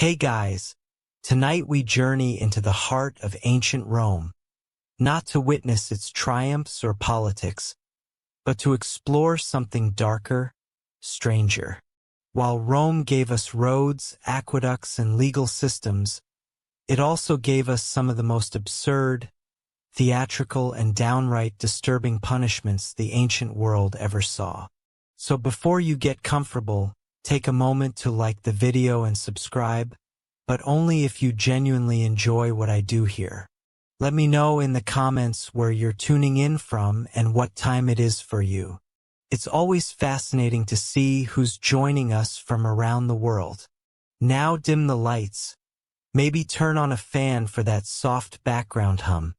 Hey guys, tonight we journey into the heart of ancient Rome, not to witness its triumphs or politics, but to explore something darker, stranger. While Rome gave us roads, aqueducts, and legal systems, it also gave us some of the most absurd, theatrical, and downright disturbing punishments the ancient world ever saw. So before you get comfortable, take a moment to like the video and subscribe, but only if you genuinely enjoy what I do here. Let me know in the comments where you're tuning in from and what time it is for you. It's always fascinating to see who's joining us from around the world. Now dim the lights, maybe turn on a fan for that soft background hum,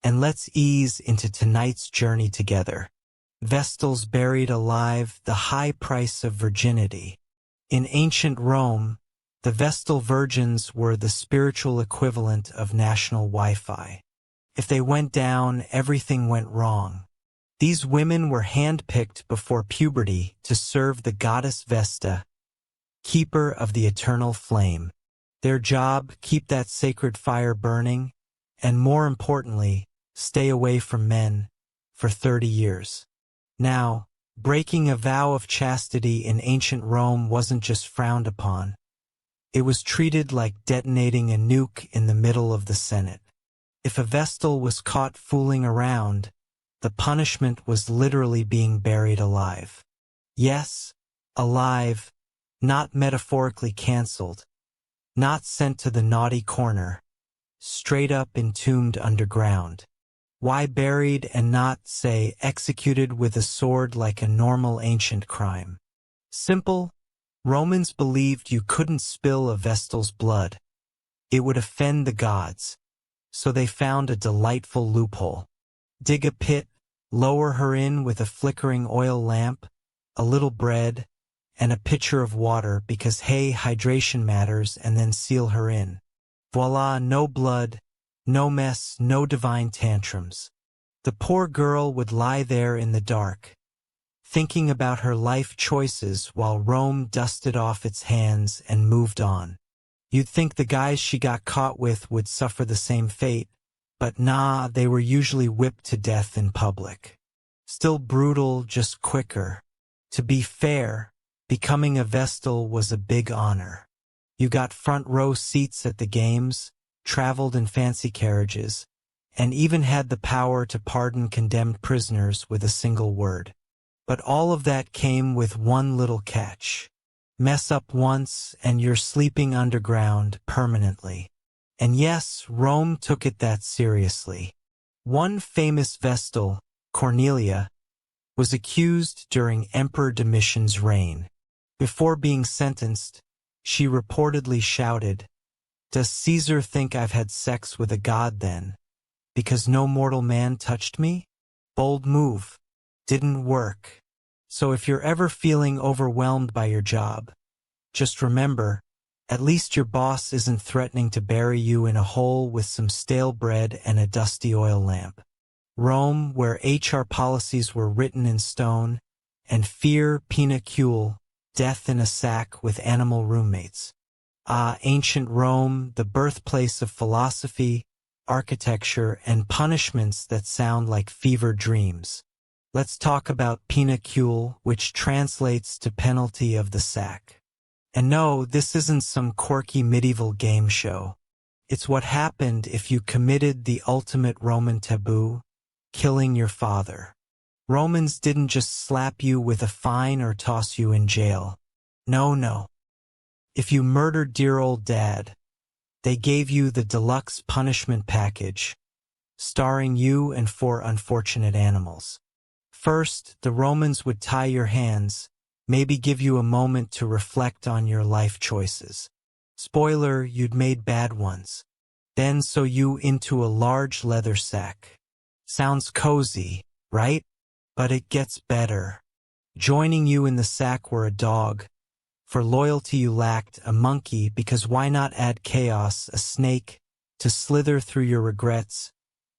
and let's ease into tonight's journey together. Vestals buried alive, the high price of virginity. In ancient Rome, the Vestal virgins were the spiritual equivalent of national Wi-Fi. If they went down, everything went wrong. These women were handpicked before puberty to serve the goddess Vesta, keeper of the eternal flame. Their job, keep that sacred fire burning, and more importantly, stay away from men for 30 years. Now, breaking a vow of chastity in ancient Rome wasn't just frowned upon. It was treated like detonating a nuke in the middle of the Senate. If a Vestal was caught fooling around, the punishment was literally being buried alive. Yes, alive, not metaphorically canceled, not sent to the naughty corner, straight up entombed underground. Why buried and not, say, executed with a sword like a normal ancient crime? Simple. Romans believed you couldn't spill a Vestal's blood. It would offend the gods. So they found a delightful loophole. Dig a pit, lower her in with a flickering oil lamp, a little bread, and a pitcher of water because, hey, hydration matters, and then seal her in. Voila, no blood, no mess, no divine tantrums. The poor girl would lie there in the dark, thinking about her life choices while Rome dusted off its hands and moved on. You'd think the guys she got caught with would suffer the same fate, but nah, they were usually whipped to death in public. Still brutal, just quicker. To be fair, becoming a Vestal was a big honor. You got front row seats at the games, traveled in fancy carriages, and even had the power to pardon condemned prisoners with a single word. But all of that came with one little catch. Mess up once and you're sleeping underground permanently. And yes, Rome took it that seriously. One famous Vestal, Cornelia, was accused during Emperor Domitian's reign. Before being sentenced, she reportedly shouted, "Does Caesar think I've had sex with a god then? Because no mortal man touched me?" Bold move. Didn't work. So if you're ever feeling overwhelmed by your job, just remember, at least your boss isn't threatening to bury you in a hole with some stale bread and a dusty oil lamp. Rome, where HR policies were written in stone, and fear pinocule, death in a sack with animal roommates. Ancient Rome, the birthplace of philosophy, architecture, and punishments that sound like fever dreams. Let's talk about pinocule, which translates to penalty of the sack. And no, this isn't some quirky medieval game show. It's what happened if you committed the ultimate Roman taboo, killing your father. Romans didn't just slap you with a fine or toss you in jail. No. If you murdered dear old dad, they gave you the deluxe punishment package, starring you and 4 unfortunate animals. First, the Romans would tie your hands, maybe give you a moment to reflect on your life choices. Spoiler, you'd made bad ones. Then sew you into a large leather sack. Sounds cozy, right? But it gets better. Joining you in the sack were a dog. For loyalty you lacked, a monkey, because why not add chaos, a snake, to slither through your regrets,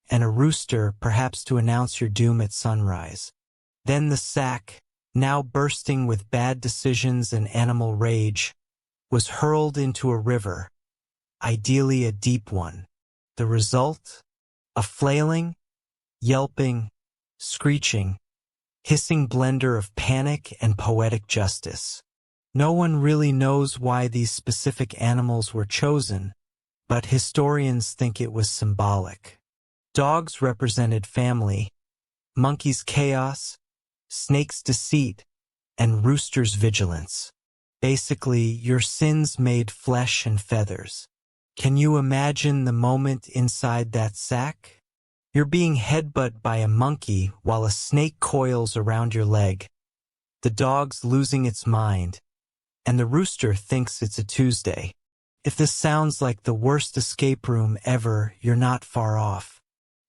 and a rooster, perhaps to announce your doom at sunrise. Then the sack, now bursting with bad decisions and animal rage, was hurled into a river, ideally a deep one. The result? A flailing, yelping, screeching, hissing blender of panic and poetic justice. No one really knows why these specific animals were chosen, but historians think it was symbolic. Dogs represented family, monkeys chaos, snakes deceit, and roosters vigilance. Basically, your sins made flesh and feathers. Can you imagine the moment inside that sack? You're being headbutted by a monkey while a snake coils around your leg. The dog's losing its mind, and the rooster thinks it's a Tuesday. If this sounds like the worst escape room ever, you're not far off.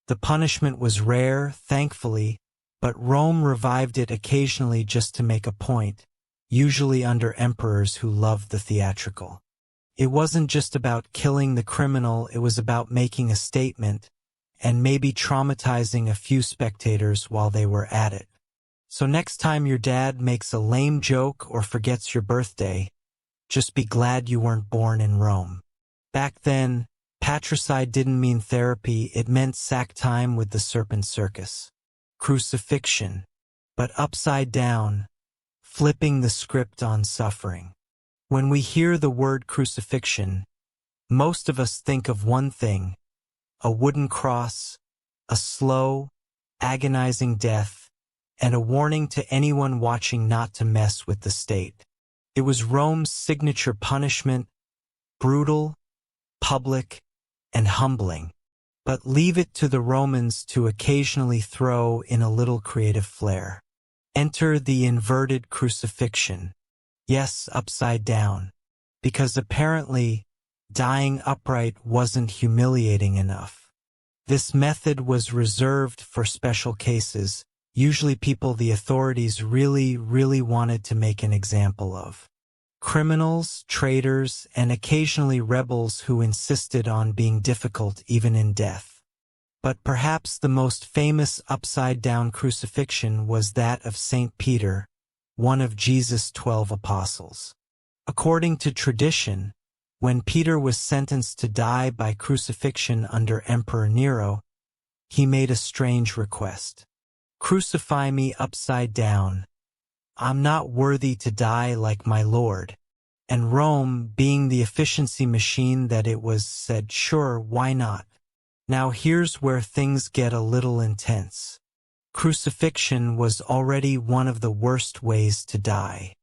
The punishment was rare, thankfully, but Rome revived it occasionally just to make a point, usually under emperors who loved the theatrical. It wasn't just about killing the criminal, it was about making a statement, and maybe traumatizing a few spectators while they were at it. So next time your dad makes a lame joke or forgets your birthday, just be glad you weren't born in Rome. Back then, patricide didn't mean therapy, it meant sack time with the serpent circus. Crucifixion, but upside down, flipping the script on suffering. When we hear the word crucifixion, most of us think of one thing: a wooden cross, a slow, agonizing death, and a warning to anyone watching not to mess with the state. It was Rome's signature punishment, brutal, public, and humbling. But leave it to the Romans to occasionally throw in a little creative flair. Enter the inverted crucifixion. Yes, upside down. Because apparently, dying upright wasn't humiliating enough. This method was reserved for special cases, usually people the authorities really wanted to make an example of. Criminals, traitors, and occasionally rebels who insisted on being difficult even in death. But perhaps the most famous upside-down crucifixion was that of St. Peter, one of Jesus' 12 apostles. According to tradition, when Peter was sentenced to die by crucifixion under Emperor Nero, he made a strange request. "Crucify me upside down. I'm not worthy to die like my Lord." And Rome, being the efficiency machine that it was, said, "Sure, why not?" Now here's where things get a little intense. Crucifixion was already one of the worst ways to die,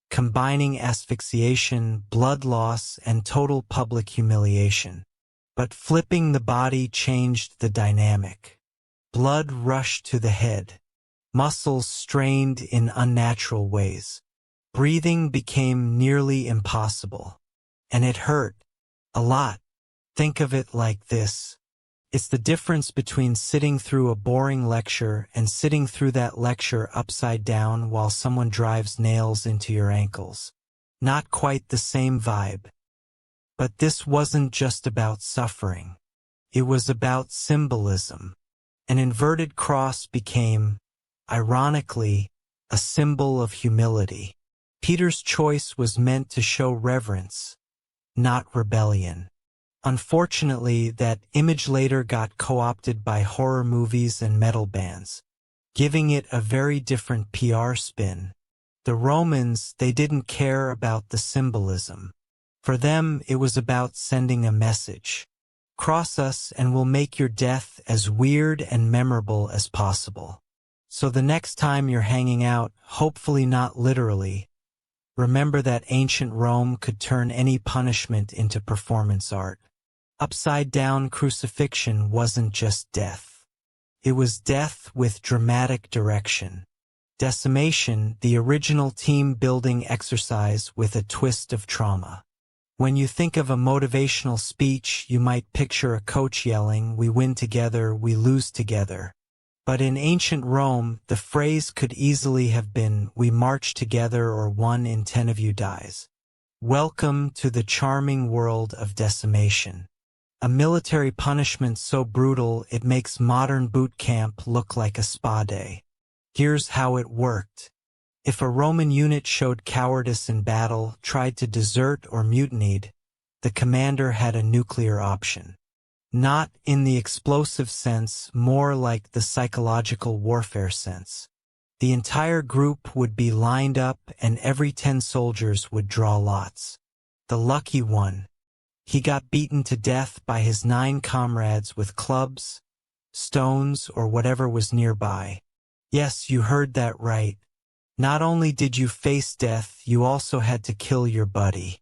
combining asphyxiation, blood loss, and total public humiliation. But flipping the body changed the dynamic. Blood rushed to the head. Muscles strained in unnatural ways. Breathing became nearly impossible. And it hurt. A lot. Think of it like this. It's the difference between sitting through a boring lecture and sitting through that lecture upside down while someone drives nails into your ankles. Not quite the same vibe. But this wasn't just about suffering. It was about symbolism. An inverted cross became, ironically, a symbol of humility. Peter's choice was meant to show reverence, not rebellion. Unfortunately, that image later got co-opted by horror movies and metal bands, giving it a very different PR spin. The Romans, they didn't care about the symbolism. For them, it was about sending a message. Cross us and we'll make your death as weird and memorable as possible. So the next time you're hanging out, hopefully not literally, remember that ancient Rome could turn any punishment into performance art. Upside-down crucifixion wasn't just death. It was death with dramatic direction. Decimation, the original team-building exercise with a twist of trauma. When you think of a motivational speech, you might picture a coach yelling, "We win together, we lose together." But in ancient Rome, the phrase could easily have been, "We march together or 1 in 10 of you dies." Welcome to the charming world of decimation. A military punishment so brutal it makes modern boot camp look like a spa day. Here's how it worked. If a Roman unit showed cowardice in battle, tried to desert or mutinied, the commander had a nuclear option. Not in the explosive sense, more like the psychological warfare sense. The entire group would be lined up and every 10 soldiers would draw lots. The lucky one. He got beaten to death by his 9 comrades with clubs, stones, or whatever was nearby. Yes, you heard that right. Not only did you face death, you also had to kill your buddy.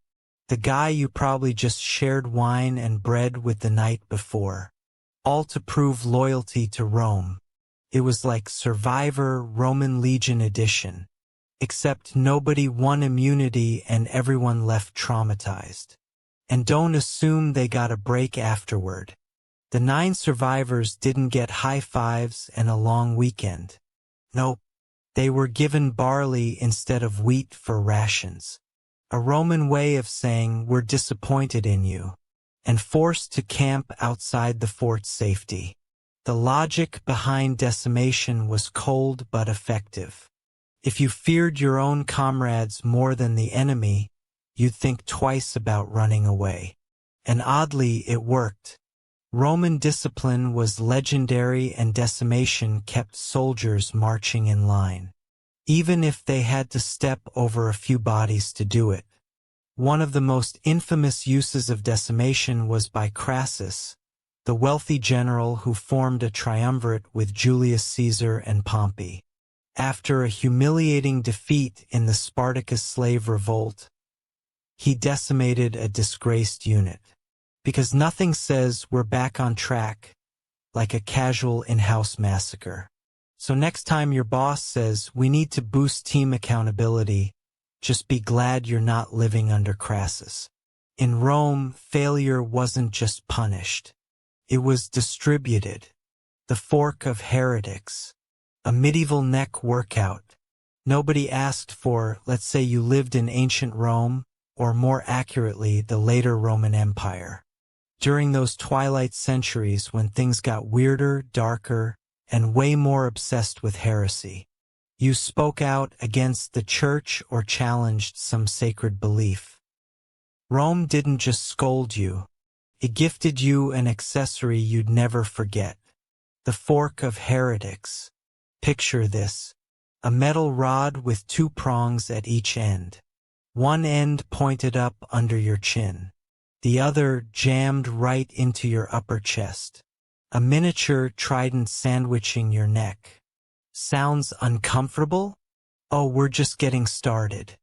The guy you probably just shared wine and bread with the night before. All to prove loyalty to Rome. It was like Survivor Roman Legion edition. Except nobody won immunity and everyone left traumatized. And don't assume they got a break afterward. The 9 survivors didn't get high fives and a long weekend. Nope. They were given barley instead of wheat for rations. A Roman way of saying we're disappointed in you. And forced to camp outside the fort's safety. The logic behind decimation was cold but effective. If you feared your own comrades more than the enemy, you'd think twice about running away. And oddly, it worked. Roman discipline was legendary and decimation kept soldiers marching in line. Even if they had to step over a few bodies to do it. One of the most infamous uses of decimation was by Crassus, the wealthy general who formed a triumvirate with Julius Caesar and Pompey. After a humiliating defeat in the Spartacus slave revolt, he decimated a disgraced unit. Because nothing says we're back on track like a casual in-house massacre. So next time your boss says we need to boost team accountability, just be glad you're not living under Crassus. In Rome, failure wasn't just punished. It was distributed. The fork of heretics. A medieval neck workout. Nobody asked for, let's say you lived in ancient Rome, or more accurately, the later Roman Empire. During those twilight centuries when things got weirder, darker, and way more obsessed with heresy. You spoke out against the church or challenged some sacred belief. Rome didn't just scold you. It gifted you an accessory you'd never forget. The fork of heretics. Picture this. A metal rod with 2 prongs at each end. One end pointed up under your chin. The other jammed right into your upper chest. A miniature trident sandwiching your neck. Sounds uncomfortable? Oh, we're just getting started.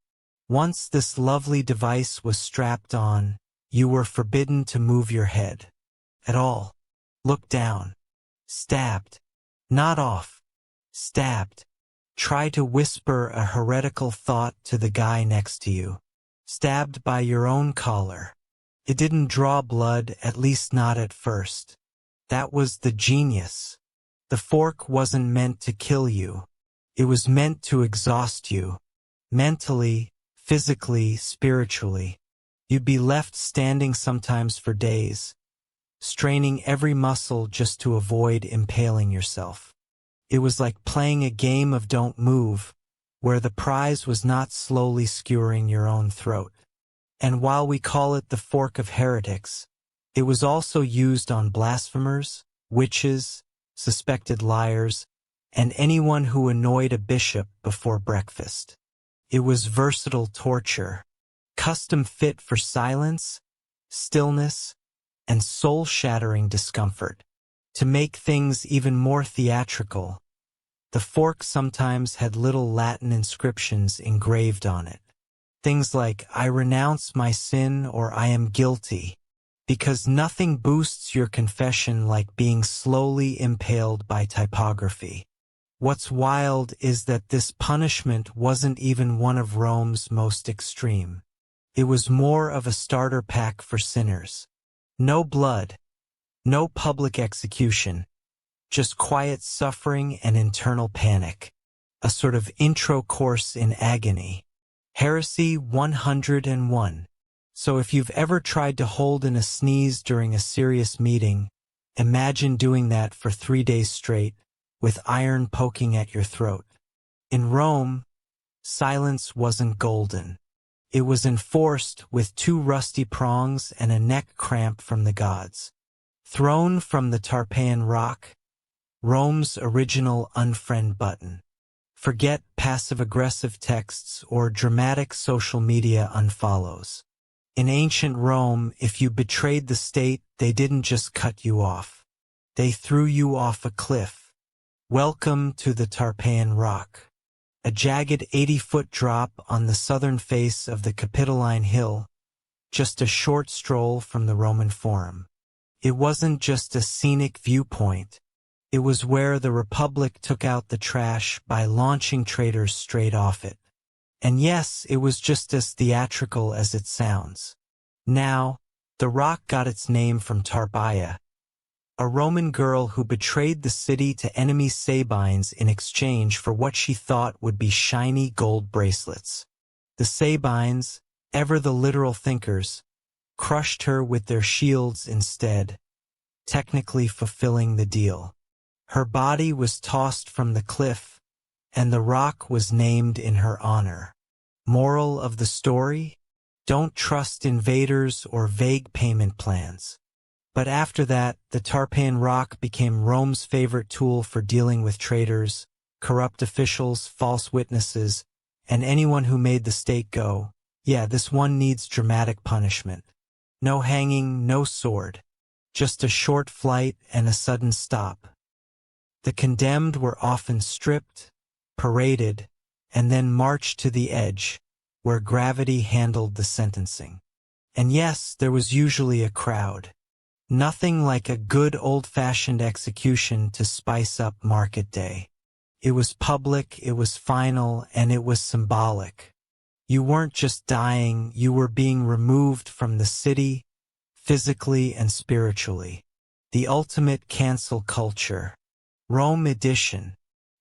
Once this lovely device was strapped on, you were forbidden to move your head. At all. Look down. Stabbed. Not off. Stabbed. Try to whisper a heretical thought to the guy next to you. Stabbed by your own collar. It didn't draw blood, at least not at first. That was the genius. The fork wasn't meant to kill you. It was meant to exhaust you. Mentally, physically, spiritually. You'd be left standing sometimes for days, straining every muscle just to avoid impaling yourself. It was like playing a game of don't move, where the prize was not slowly skewering your own throat. And while we call it the fork of heretics, it was also used on blasphemers, witches, suspected liars, and anyone who annoyed a bishop before breakfast. It was versatile torture, custom fit for silence, stillness, and soul-shattering discomfort. To make things even more theatrical, the fork sometimes had little Latin inscriptions engraved on it. Things like, I renounce my sin or I am guilty, because nothing boosts your confession like being slowly impaled by typography. What's wild is that this punishment wasn't even one of Rome's most extreme. It was more of a starter pack for sinners. No blood, no public execution, just quiet suffering and internal panic. A sort of intro course in agony. Heresy 101. So if you've ever tried to hold in a sneeze during a serious meeting, imagine doing that for 3 days straight, with iron poking at your throat. In Rome, silence wasn't golden. It was enforced with 2 rusty prongs and a neck cramp from the gods. Thrown from the Tarpeian Rock, Rome's original unfriend button. Forget passive-aggressive texts or dramatic social media unfollows. In ancient Rome, if you betrayed the state, they didn't just cut you off. They threw you off a cliff. Welcome to the Tarpeian Rock, a jagged 80-foot drop on the southern face of the Capitoline Hill, just a short stroll from the Roman Forum. It wasn't just a scenic viewpoint. It was where the Republic took out the trash by launching traitors straight off it. And yes, it was just as theatrical as it sounds. Now, the rock got its name from Tarpeia, a Roman girl who betrayed the city to enemy Sabines in exchange for what she thought would be shiny gold bracelets. The Sabines, ever the literal thinkers, crushed her with their shields instead, technically fulfilling the deal. Her body was tossed from the cliff, and the rock was named in her honor. Moral of the story? Don't trust invaders or vague payment plans. But after that, the Tarpeian Rock became Rome's favorite tool for dealing with traitors, corrupt officials, false witnesses, and anyone who made the state go, yeah, this one needs dramatic punishment. No hanging, no sword. Just a short flight and a sudden stop. The condemned were often stripped, paraded, and then marched to the edge, where gravity handled the sentencing. And yes, there was usually a crowd. Nothing like a good old-fashioned execution to spice up market day. It was public, it was final, and it was symbolic. You weren't just dying, you were being removed from the city, physically and spiritually. The ultimate cancel culture. Rome edition.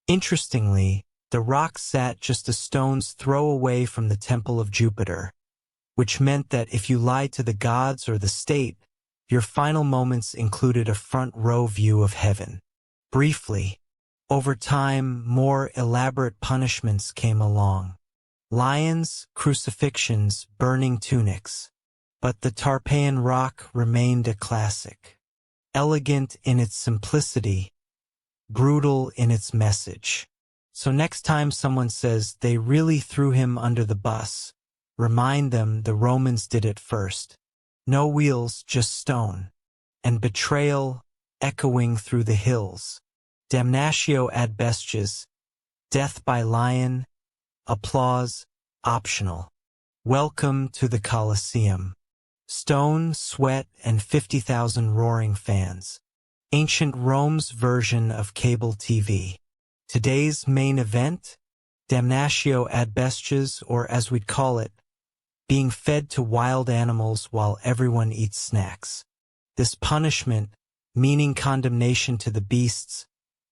Interestingly, the rock sat just a stone's throw away from the Temple of Jupiter, which meant that if you lied to the gods or the state, your final moments included a front-row view of heaven. Briefly, over time, more elaborate punishments came along. Lions, crucifixions, burning tunics. But the Tarpeian Rock remained a classic. Elegant in its simplicity, brutal in its message. So next time someone says they really threw him under the bus, remind them the Romans did it first. No wheels, just stone. And betrayal echoing through the hills. Damnatio ad bestias, death by lion, applause, optional. Welcome to the Colosseum. Stone, sweat, and 50,000 roaring fans. Ancient Rome's version of cable TV. Today's main event? Damnatio ad bestias, or as we'd call it, being fed to wild animals while everyone eats snacks. This punishment, meaning condemnation to the beasts,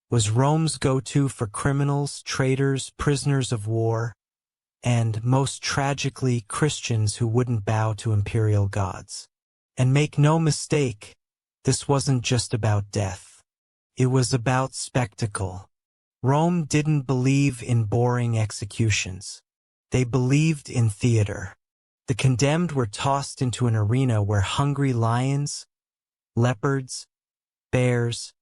was Rome's go-to for criminals, traitors, prisoners of war, and, most tragically, Christians who wouldn't bow to imperial gods. And make no mistake, this wasn't just about death. It was about spectacle. Rome didn't believe in boring executions. They believed in theater. The condemned were tossed into an arena where hungry lions, leopards, bears,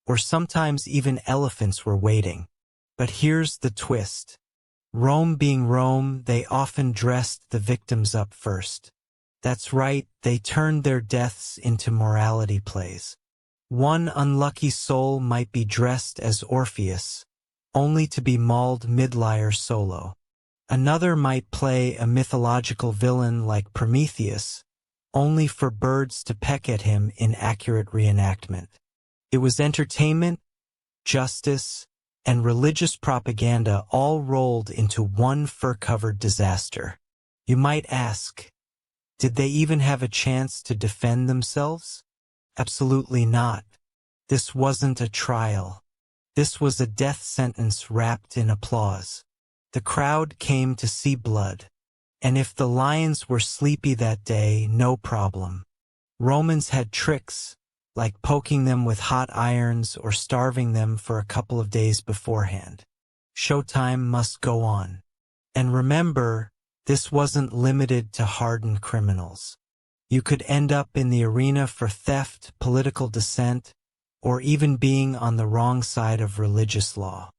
or sometimes even elephants were waiting. But here's the twist. Rome being Rome, they often dressed the victims up first. That's right, they turned their deaths into morality plays. One unlucky soul might be dressed as Orpheus, only to be mauled mid-lyre solo. Another might play a mythological villain like Prometheus, only for birds to peck at him in accurate reenactment. It was entertainment, justice, and religious propaganda all rolled into one fur-covered disaster. You might ask, did they even have a chance to defend themselves? Absolutely not. This wasn't a trial. This was a death sentence wrapped in applause. The crowd came to see blood. And if the lions were sleepy that day, no problem. Romans had tricks, like poking them with hot irons or starving them for a couple of days beforehand. Showtime must go on. And remember, this wasn't limited to hardened criminals. You could end up in the arena for theft, political dissent, or even being on the wrong side of religious law.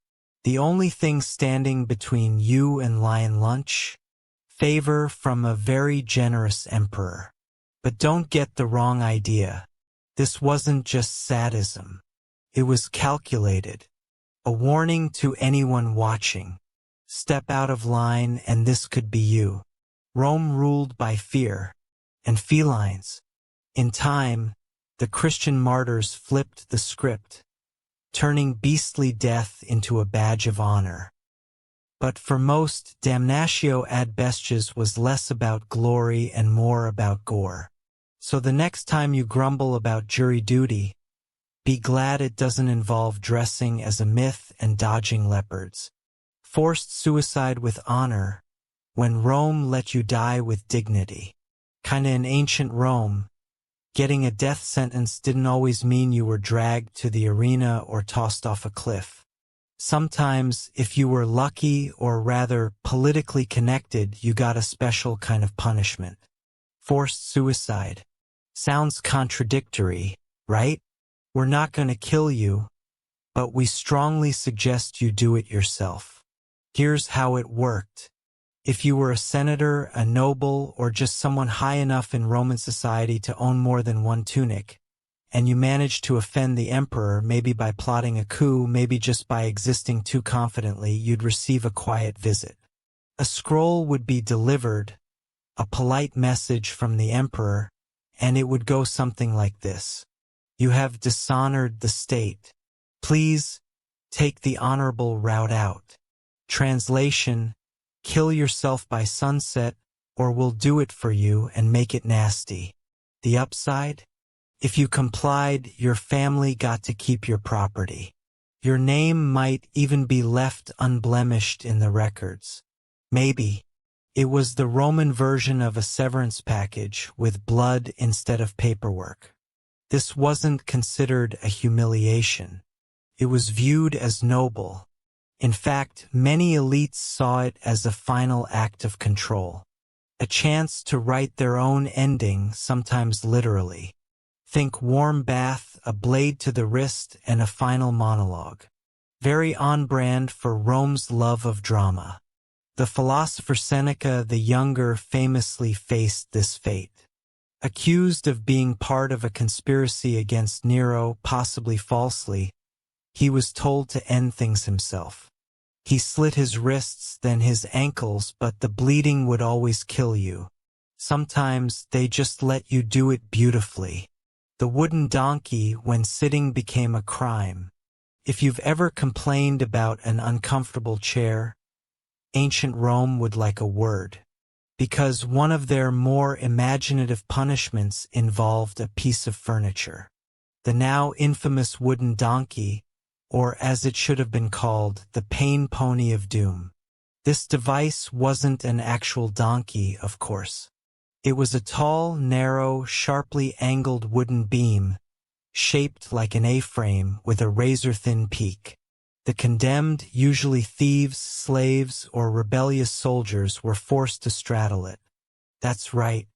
The only thing standing between you and lion lunch? Favor from a very generous emperor. But don't get the wrong idea. This wasn't just sadism. It was calculated. A warning to anyone watching. Step out of line and this could be you. Rome ruled by fear and felines. In time, the Christian martyrs flipped the script, turning beastly death into a badge of honor. But for most, damnatio ad bestias was less about glory and more about gore. So the next time you grumble about jury duty, be glad it doesn't involve dressing as a myth and dodging leopards. Forced suicide with honor, when Rome let you die with dignity. Kinda in ancient Rome, getting a death sentence didn't always mean you were dragged to the arena or tossed off a cliff. Sometimes, if you were lucky or rather politically connected, you got a special kind of punishment. Forced suicide. Sounds contradictory, right? We're not going to kill you, but we strongly suggest you do it yourself. Here's how it worked. If you were a senator, a noble, or just someone high enough in Roman society to own more than one tunic, and you managed to offend the emperor, maybe by plotting a coup, maybe just by existing too confidently, you'd receive a quiet visit. A scroll would be delivered, a polite message from the emperor, and it would go something like this. You have dishonored the state. Please take the honorable route out. Translation, kill yourself by sunset, or we'll do it for you and make it nasty. The upside? If you complied, your family got to keep your property. Your name might even be left unblemished in the records. Maybe. It was the Roman version of a severance package with blood instead of paperwork. This wasn't considered a humiliation. It was viewed as noble. In fact, many elites saw it as a final act of control. A chance to write their own ending, sometimes literally. Think warm bath, a blade to the wrist, and a final monologue. Very on brand for Rome's love of drama. The philosopher Seneca the Younger famously faced this fate. Accused of being part of a conspiracy against Nero, possibly falsely, he was told to end things himself. He slit his wrists, then his ankles, but the bleeding would always kill you. Sometimes they just let you do it beautifully. The wooden donkey when sitting became a crime. If you've ever complained about an uncomfortable chair, ancient Rome would like a word. Because one of their more imaginative punishments involved a piece of furniture. The now infamous wooden donkey, or as it should have been called, the pain pony of doom. This device wasn't an actual donkey, of course. It was a tall, narrow, sharply angled wooden beam, shaped like an A-frame with a razor-thin peak. The condemned, usually thieves, slaves, or rebellious soldiers, were forced to straddle it. That's right.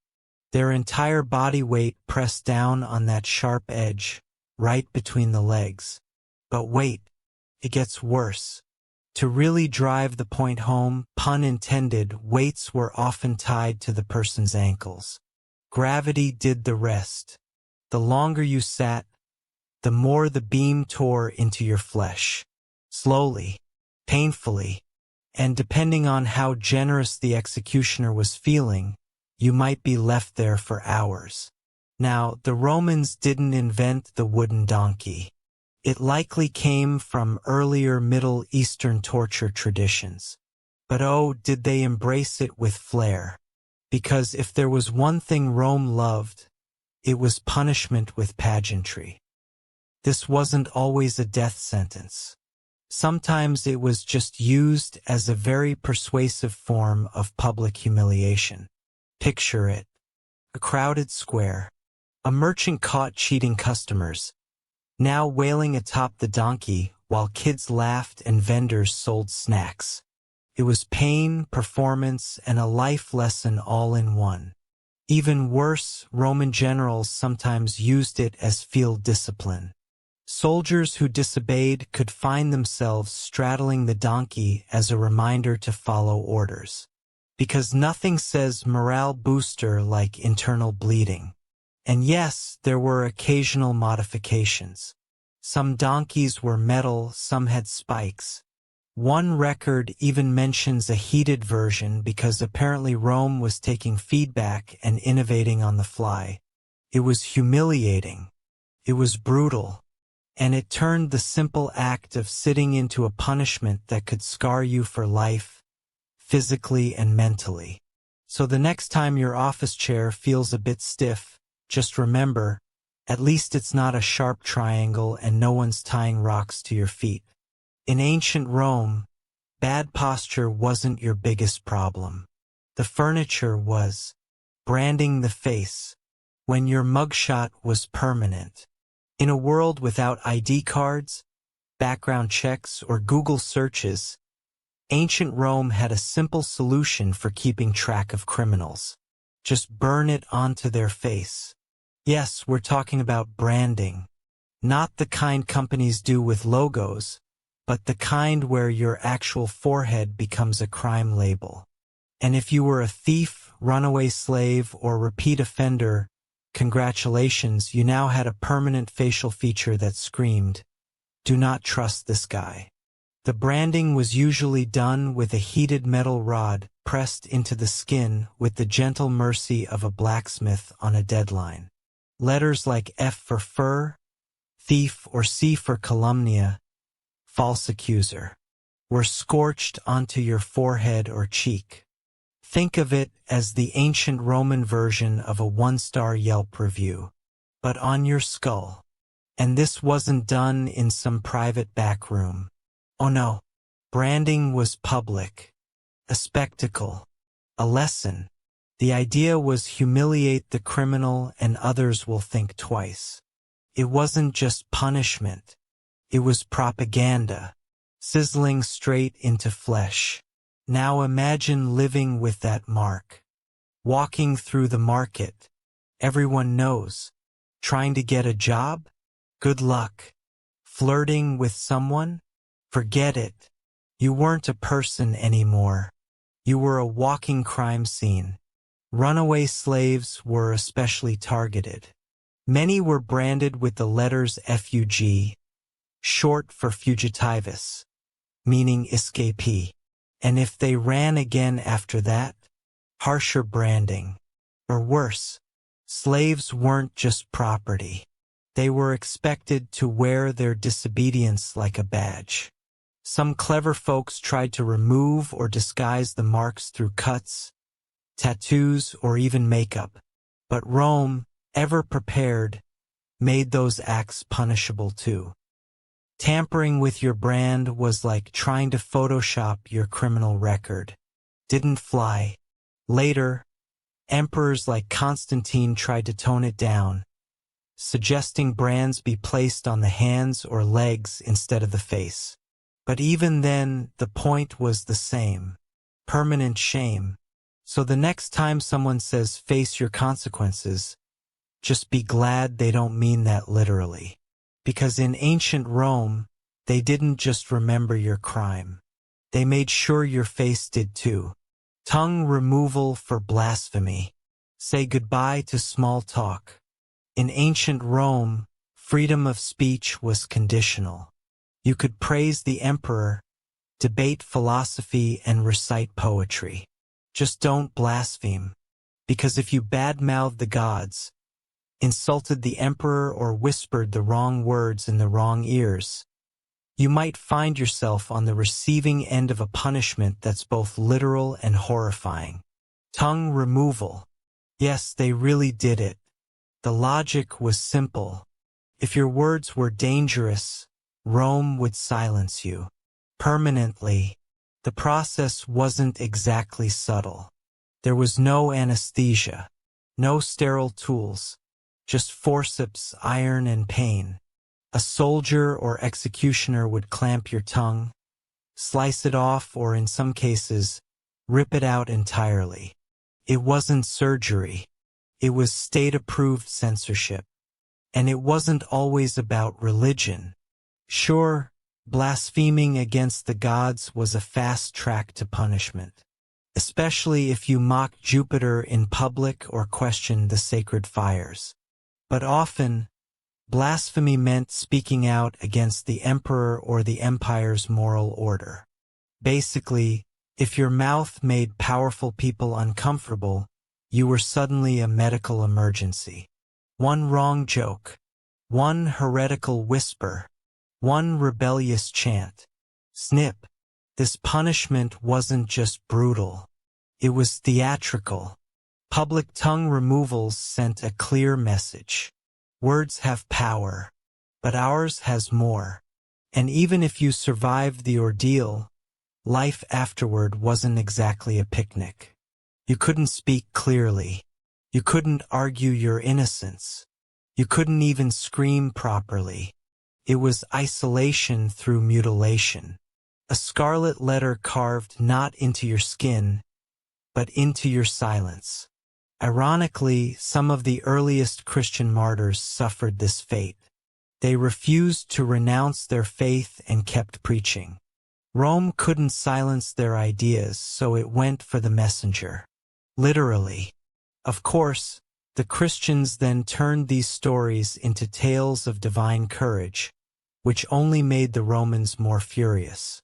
Their entire body weight pressed down on that sharp edge, right between the legs. But wait, it gets worse. To really drive the point home, pun intended, weights were often tied to the person's ankles. Gravity did the rest. The longer you sat, the more the beam tore into your flesh. Slowly, painfully, and depending on how generous the executioner was feeling, you might be left there for hours. Now, the Romans didn't invent the wooden donkey. It likely came from earlier Middle Eastern torture traditions. But oh, did they embrace it with flair. Because if there was one thing Rome loved, it was punishment with pageantry. This wasn't always a death sentence. Sometimes it was just used as a very persuasive form of public humiliation. Picture it. A crowded square. A merchant caught cheating customers, now wailing atop the donkey while kids laughed and vendors sold snacks. It was pain, performance, and a life lesson all in one. Even worse, Roman generals sometimes used it as field discipline. Soldiers who disobeyed could find themselves straddling the donkey as a reminder to follow orders. Because nothing says morale booster like internal bleeding. And yes, there were occasional modifications. Some donkeys were metal, some had spikes. One record even mentions a heated version because apparently Rome was taking feedback and innovating on the fly. It was humiliating. It was brutal. And it turned the simple act of sitting into a punishment that could scar you for life, physically and mentally. So the next time your office chair feels a bit stiff, just remember, at least it's not a sharp triangle and no one's tying rocks to your feet. In ancient Rome, bad posture wasn't your biggest problem. The furniture was. Branding the face. When your mugshot was permanent. In a world without ID cards, background checks, or Google searches, ancient Rome had a simple solution for keeping track of criminals. Just burn it onto their face. Yes, we're talking about branding. Not the kind companies do with logos, but the kind where your actual forehead becomes a crime label. And if you were a thief, runaway slave, or repeat offender, congratulations, you now had a permanent facial feature that screamed, "Do not trust this guy." The branding was usually done with a heated metal rod pressed into the skin with the gentle mercy of a blacksmith on a deadline. Letters like F for fur, thief, or C for calumnia, false accuser, were scorched onto your forehead or cheek. Think of it as the ancient Roman version of a one-star Yelp review, but on your skull. And this wasn't done in some private back room. Oh no, branding was public, a spectacle, a lesson. The idea was humiliate the criminal and others will think twice. It wasn't just punishment. It was propaganda, sizzling straight into flesh. Now imagine living with that mark. Walking through the market. Everyone knows. Trying to get a job? Good luck. Flirting with someone? Forget it. You weren't a person anymore. You were a walking crime scene. Runaway slaves were especially targeted. Many were branded with the letters FUG, short for fugitivus, meaning escapee. And if they ran again after that, harsher branding. Or worse, slaves weren't just property. They were expected to wear their disobedience like a badge. Some clever folks tried to remove or disguise the marks through cuts, tattoos, or even makeup. But Rome, ever prepared, made those acts punishable too. Tampering with your brand was like trying to Photoshop your criminal record. Didn't fly. Later, emperors like Constantine tried to tone it down, suggesting brands be placed on the hands or legs instead of the face. But even then, the point was the same. Permanent shame. So the next time someone says face your consequences, just be glad they don't mean that literally. Because in ancient Rome, they didn't just remember your crime. They made sure your face did too. Tongue removal for blasphemy. Say goodbye to small talk. In ancient Rome, freedom of speech was conditional. You could praise the emperor, debate philosophy, and recite poetry. Just don't blaspheme. Because if you badmouthed the gods, insulted the emperor, or whispered the wrong words in the wrong ears, you might find yourself on the receiving end of a punishment that's both literal and horrifying. Tongue removal. Yes, they really did it. The logic was simple. If your words were dangerous, Rome would silence you. Permanently. The process wasn't exactly subtle. There was no anesthesia, no sterile tools, just forceps, iron, and pain. A soldier or executioner would clamp your tongue, slice it off, or in some cases, rip it out entirely. It wasn't surgery. It was state-approved censorship. And it wasn't always about religion. Sure, blaspheming against the gods was a fast track to punishment, especially if you mocked Jupiter in public or questioned the sacred fires. But often, blasphemy meant speaking out against the emperor or the empire's moral order. Basically, if your mouth made powerful people uncomfortable, you were suddenly a medical emergency. One wrong joke, one heretical whisper, one rebellious chant. Snip. This punishment wasn't just brutal. It was theatrical. Public tongue removals sent a clear message. Words have power, but ours has more. And even if you survived the ordeal, life afterward wasn't exactly a picnic. You couldn't speak clearly. You couldn't argue your innocence. You couldn't even scream properly. It was isolation through mutilation. A scarlet letter carved not into your skin, but into your silence. Ironically, some of the earliest Christian martyrs suffered this fate. They refused to renounce their faith and kept preaching. Rome couldn't silence their ideas, so it went for the messenger. Literally. Of course, the Christians then turned these stories into tales of divine courage, which only made the Romans more furious.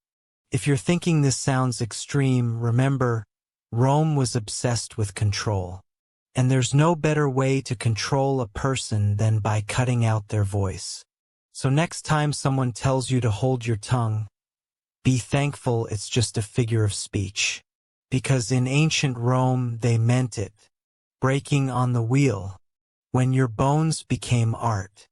If you're thinking this sounds extreme, remember, Rome was obsessed with control. And there's no better way to control a person than by cutting out their voice. So next time someone tells you to hold your tongue, be thankful it's just a figure of speech. Because in ancient Rome they meant it. Breaking on the wheel. When your bones became art.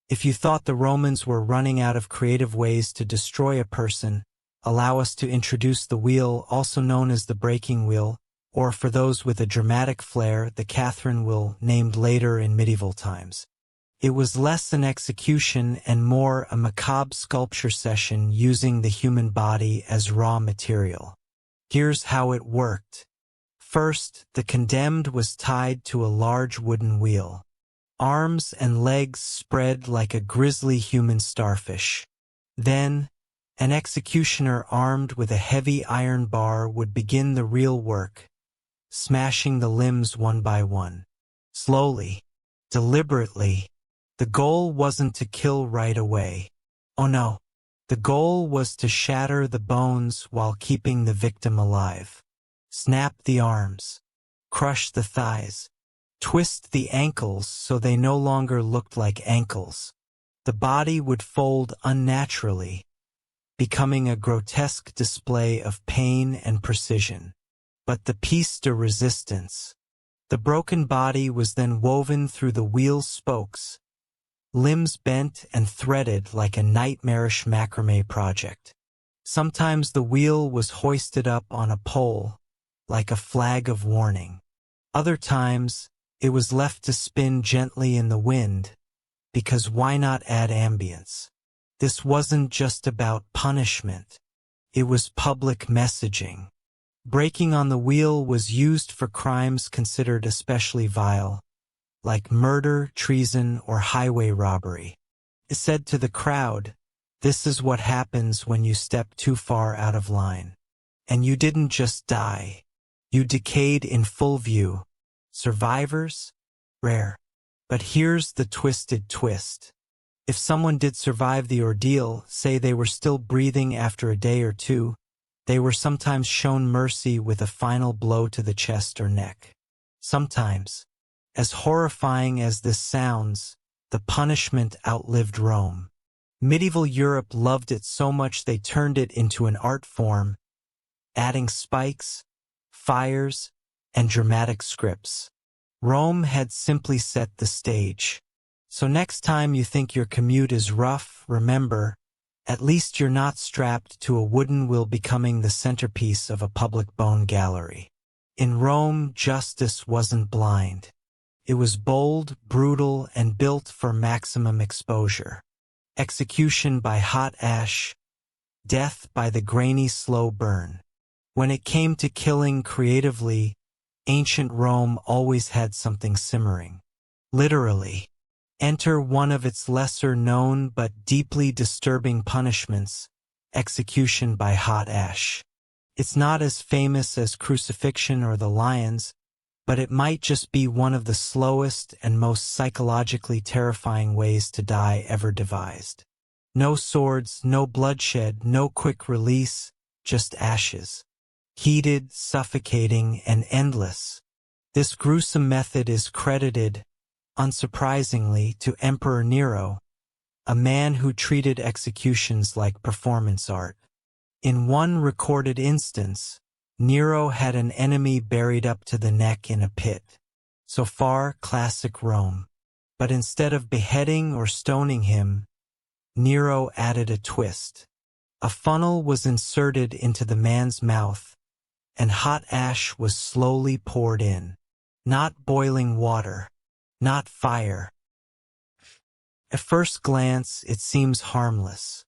If you thought the Romans were running out of creative ways to destroy a person, allow us to introduce the wheel, also known as the breaking wheel, or for those with a dramatic flair, the Catherine wheel, named later in medieval times. It was less an execution and more a macabre sculpture session using the human body as raw material. Here's how it worked. First, the condemned was tied to a large wooden wheel. Arms and legs spread like a grisly human starfish. Then, an executioner armed with a heavy iron bar would begin the real work, smashing the limbs one by one. Slowly, deliberately. The goal wasn't to kill right away. Oh no. The goal was to shatter the bones while keeping the victim alive. Snap the arms. Crush the thighs. Twist the ankles so they no longer looked like ankles. The body would fold unnaturally, becoming a grotesque display of pain and precision. But the piece de resistance. The broken body was then woven through the wheel's spokes, limbs bent and threaded like a nightmarish macrame project. Sometimes the wheel was hoisted up on a pole, like a flag of warning. Other times, it was left to spin gently in the wind, because why not add ambience? This wasn't just about punishment. It was public messaging. Breaking on the wheel was used for crimes considered especially vile, like murder, treason, or highway robbery. It said to the crowd, this is what happens when you step too far out of line. And you didn't just die. You decayed in full view. Survivors? Rare. But here's the twisted twist. If someone did survive the ordeal, say they were still breathing after a day or two, they were sometimes shown mercy with a final blow to the chest or neck. Sometimes, as horrifying as this sounds, the punishment outlived Rome. Medieval Europe loved it so much they turned it into an art form, adding spikes, fires, and dramatic scripts. Rome had simply set the stage. So next time you think your commute is rough, remember, at least you're not strapped to a wooden wheel becoming the centerpiece of a public bone gallery. In Rome, justice wasn't blind. It was bold, brutal, and built for maximum exposure. Execution by hot ash, death by the grainy slow burn. When it came to killing creatively, ancient Rome always had something simmering. Literally. Enter one of its lesser-known but deeply disturbing punishments, execution by hot ash. It's not as famous as crucifixion or the lions, but it might just be one of the slowest and most psychologically terrifying ways to die ever devised. No swords, no bloodshed, no quick release, just ashes. Heated, suffocating, and endless. This gruesome method is credited, unsurprisingly, to Emperor Nero, a man who treated executions like performance art. In one recorded instance, Nero had an enemy buried up to the neck in a pit. So far, classic Rome. But instead of beheading or stoning him, Nero added a twist. A funnel was inserted into the man's mouth, and hot ash was slowly poured in. Not boiling water. Not fire. At first glance, it seems harmless.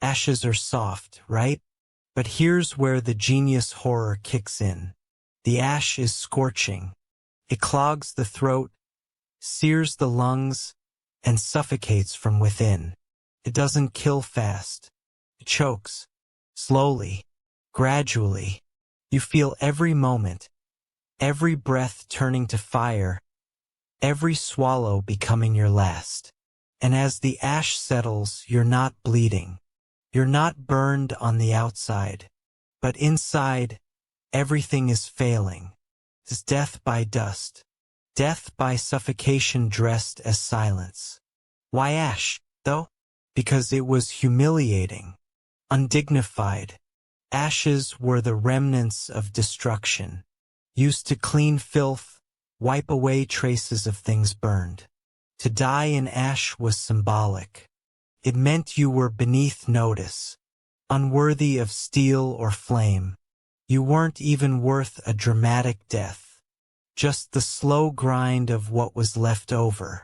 Ashes are soft, right? But here's where the genius horror kicks in. The ash is scorching. It clogs the throat, sears the lungs, and suffocates from within. It doesn't kill fast. It chokes. Slowly. Gradually. You feel every moment, every breath turning to fire, every swallow becoming your last. And as the ash settles, you're not bleeding. You're not burned on the outside. But inside, everything is failing. It's death by dust. Death by suffocation dressed as silence. Why ash, though? Because it was humiliating. Undignified. Ashes were the remnants of destruction. Used to clean filth, wipe away traces of things burned. To die in ash was symbolic. It meant you were beneath notice, unworthy of steel or flame. You weren't even worth a dramatic death. Just the slow grind of what was left over.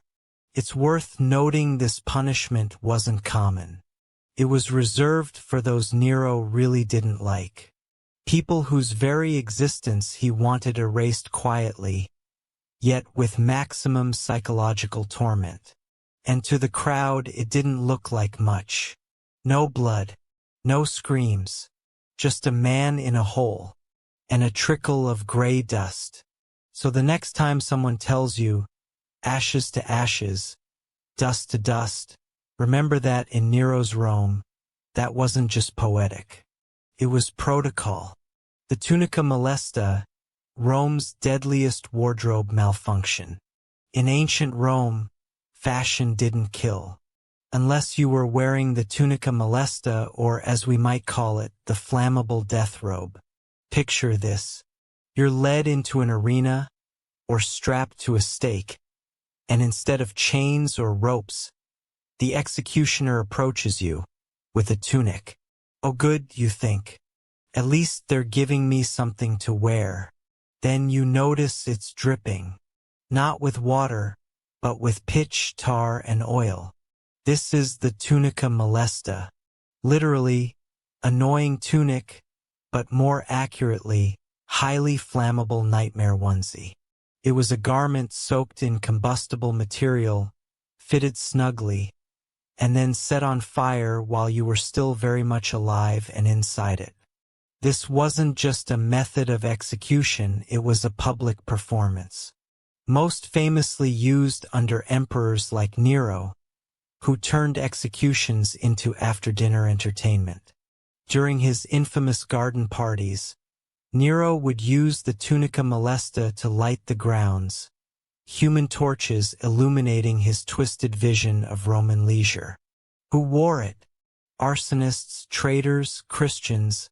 It's worth noting this punishment wasn't common. It was reserved for those Nero really didn't like. People whose very existence he wanted erased quietly, yet with maximum psychological torment. And to the crowd it didn't look like much. No blood, no screams, just a man in a hole, and a trickle of gray dust. So the next time someone tells you, ashes to ashes, dust to dust, remember that in Nero's Rome, that wasn't just poetic. It was protocol. The tunica molesta, Rome's deadliest wardrobe malfunction. In ancient Rome, fashion didn't kill. Unless you were wearing the tunica molesta, or as we might call it, the flammable death robe. Picture this. You're led into an arena, or strapped to a stake, and instead of chains or ropes, the executioner approaches you with a tunic. Oh good, you think. At least they're giving me something to wear. Then you notice it's dripping. Not with water, but with pitch, tar, and oil. This is the tunica molesta. Literally, annoying tunic, but more accurately, highly flammable nightmare onesie. It was a garment soaked in combustible material, fitted snugly, and then set on fire while you were still very much alive and inside it. This wasn't just a method of execution, it was a public performance. Most famously used under emperors like Nero, who turned executions into after-dinner entertainment. During his infamous garden parties, Nero would use the tunica molesta to light the grounds, human torches illuminating his twisted vision of Roman leisure. Who wore it? Arsonists, traitors, Christians,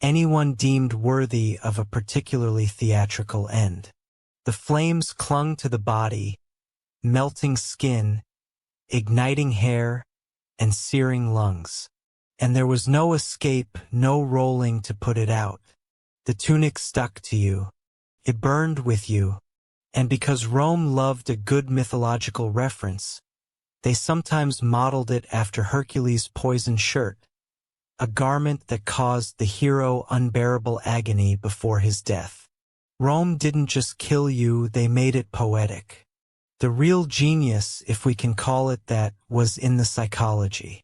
anyone deemed worthy of a particularly theatrical end. The flames clung to the body, melting skin, igniting hair, and searing lungs. And there was no escape, no rolling to put it out. The tunic stuck to you. It burned with you. And because Rome loved a good mythological reference, they sometimes modeled it after Hercules' poison shirt, a garment that caused the hero unbearable agony before his death. Rome didn't just kill you, they made it poetic. The real genius, if we can call it that, was in the psychology.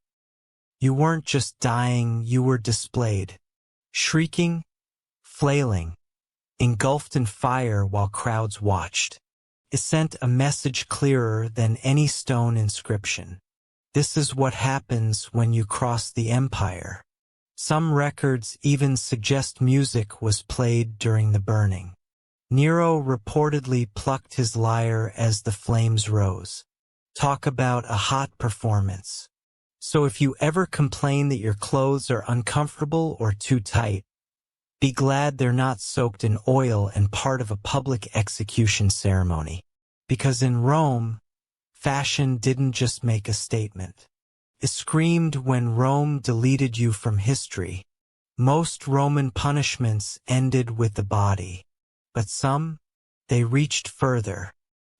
You weren't just dying, you were displayed. Shrieking, flailing, engulfed in fire while crowds watched. It sent a message clearer than any stone inscription. This is what happens when you cross the empire. Some records even suggest music was played during the burning. Nero reportedly plucked his lyre as the flames rose. Talk about a hot performance. So if you ever complain that your clothes are uncomfortable or too tight, be glad they're not soaked in oil and part of a public execution ceremony. Because in Rome, fashion didn't just make a statement. It screamed when Rome deleted you from history. Most Roman punishments ended with the body. But some, they reached further,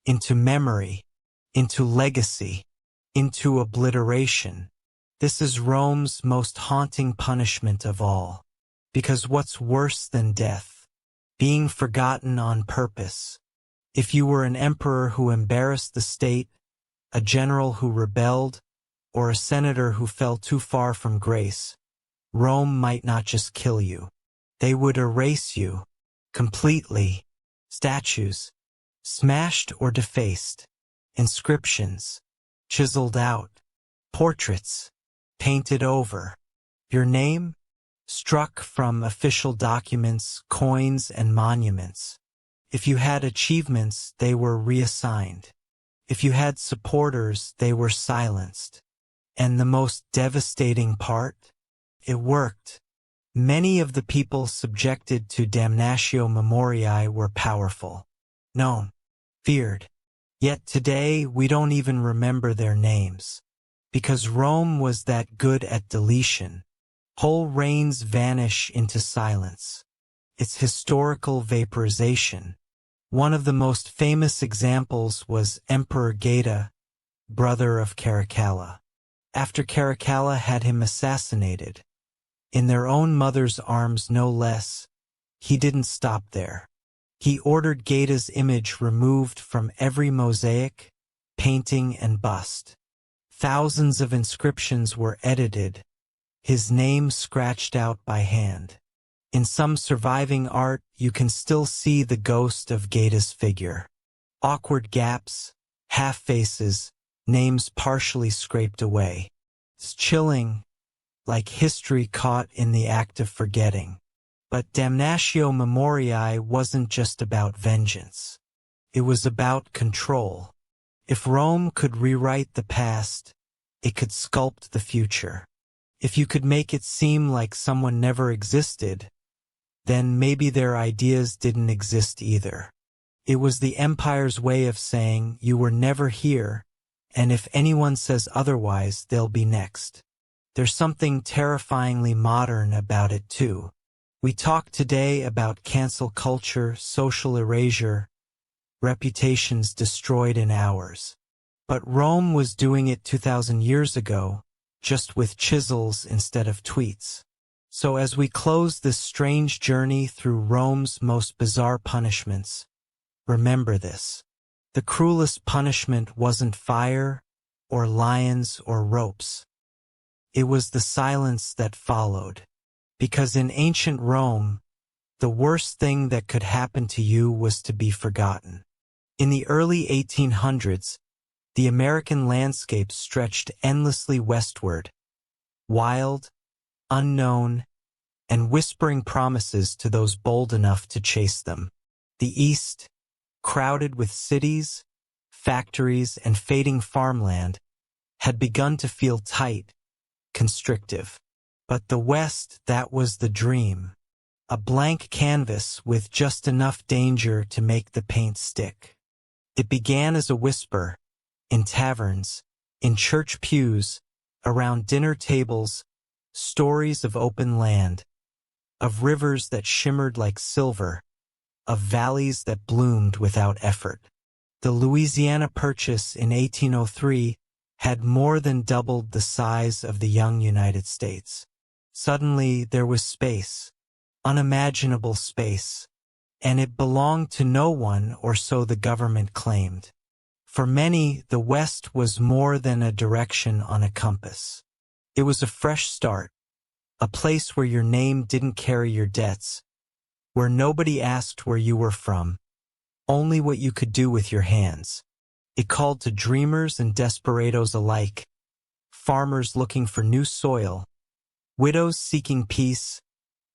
into memory, into legacy, into obliteration. This is Rome's most haunting punishment of all. Because what's worse than death? Being forgotten on purpose. If you were an emperor who embarrassed the state, a general who rebelled, or a senator who fell too far from grace, Rome might not just kill you. They would erase you. Completely. Statues, smashed or defaced. Inscriptions, chiseled out. Portraits, painted over. Your name, struck from official documents, coins, and monuments. If you had achievements, they were reassigned. If you had supporters, they were silenced. And the most devastating part? It worked. Many of the people subjected to damnatio memoriae were powerful, known, feared. Yet today we don't even remember their names. Because Rome was that good at deletion. Whole reigns vanish into silence. It's historical vaporization. One of the most famous examples was Emperor Geta, brother of Caracalla. After Caracalla had him assassinated, in their own mother's arms no less, he didn't stop there. He ordered Geta's image removed from every mosaic, painting, and bust. Thousands of inscriptions were edited, his name scratched out by hand. In some surviving art, you can still see the ghost of Geta's figure. Awkward gaps, half-faces, names partially scraped away. It's chilling, like history caught in the act of forgetting. But damnatio memoriae wasn't just about vengeance. It was about control. If Rome could rewrite the past, it could sculpt the future. If you could make it seem like someone never existed, then maybe their ideas didn't exist either. It was the empire's way of saying, you were never here, and if anyone says otherwise, they'll be next. There's something terrifyingly modern about it too. We talk today about cancel culture, social erasure, reputations destroyed in hours. But Rome was doing it 2,000 years ago, just with chisels instead of tweets. So as we close this strange journey through Rome's most bizarre punishments, remember this. The cruelest punishment wasn't fire, or lions, or ropes. It was the silence that followed. Because in ancient Rome, the worst thing that could happen to you was to be forgotten. In the early 1800s, the American landscape stretched endlessly westward, wild, unknown, and whispering promises to those bold enough to chase them. The East, crowded with cities, factories, and fading farmland, had begun to feel tight, constrictive. But the West, that was the dream. A blank canvas with just enough danger to make the paint stick. It began as a whisper, in taverns, in church pews, around dinner tables, stories of open land, of rivers that shimmered like silver, of valleys that bloomed without effort. The Louisiana Purchase in 1803 had more than doubled the size of the young United States. Suddenly there was space, unimaginable space, and it belonged to no one, or so the government claimed. For many, the West was more than a direction on a compass. It was a fresh start, a place where your name didn't carry your debts, where nobody asked where you were from, only what you could do with your hands. It called to dreamers and desperados alike, farmers looking for new soil, widows seeking peace,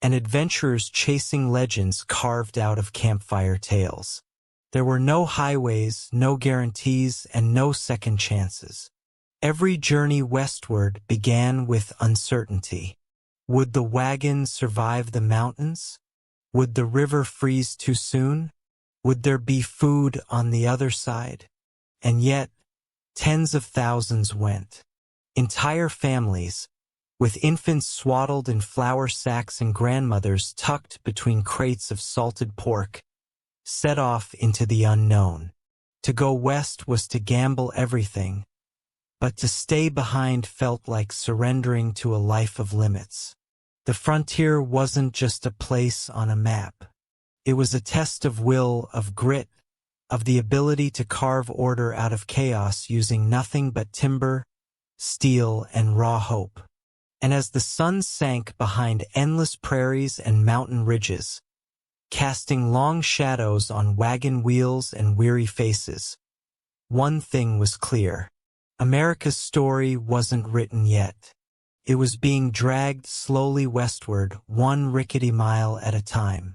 and adventurers chasing legends carved out of campfire tales. There were no highways, no guarantees, and no second chances. Every journey westward began with uncertainty. Would the wagon survive the mountains? Would the river freeze too soon? Would there be food on the other side? And yet, tens of thousands went. Entire families, with infants swaddled in flour sacks and grandmothers tucked between crates of salted pork, set off into the unknown. To go west was to gamble everything, but to stay behind felt like surrendering to a life of limits. The frontier wasn't just a place on a map. It was a test of will, of grit, of the ability to carve order out of chaos using nothing but timber, steel, and raw hope. And as the sun sank behind endless prairies and mountain ridges, casting long shadows on wagon wheels and weary faces, one thing was clear. America's story wasn't written yet. It was being dragged slowly westward, one rickety mile at a time.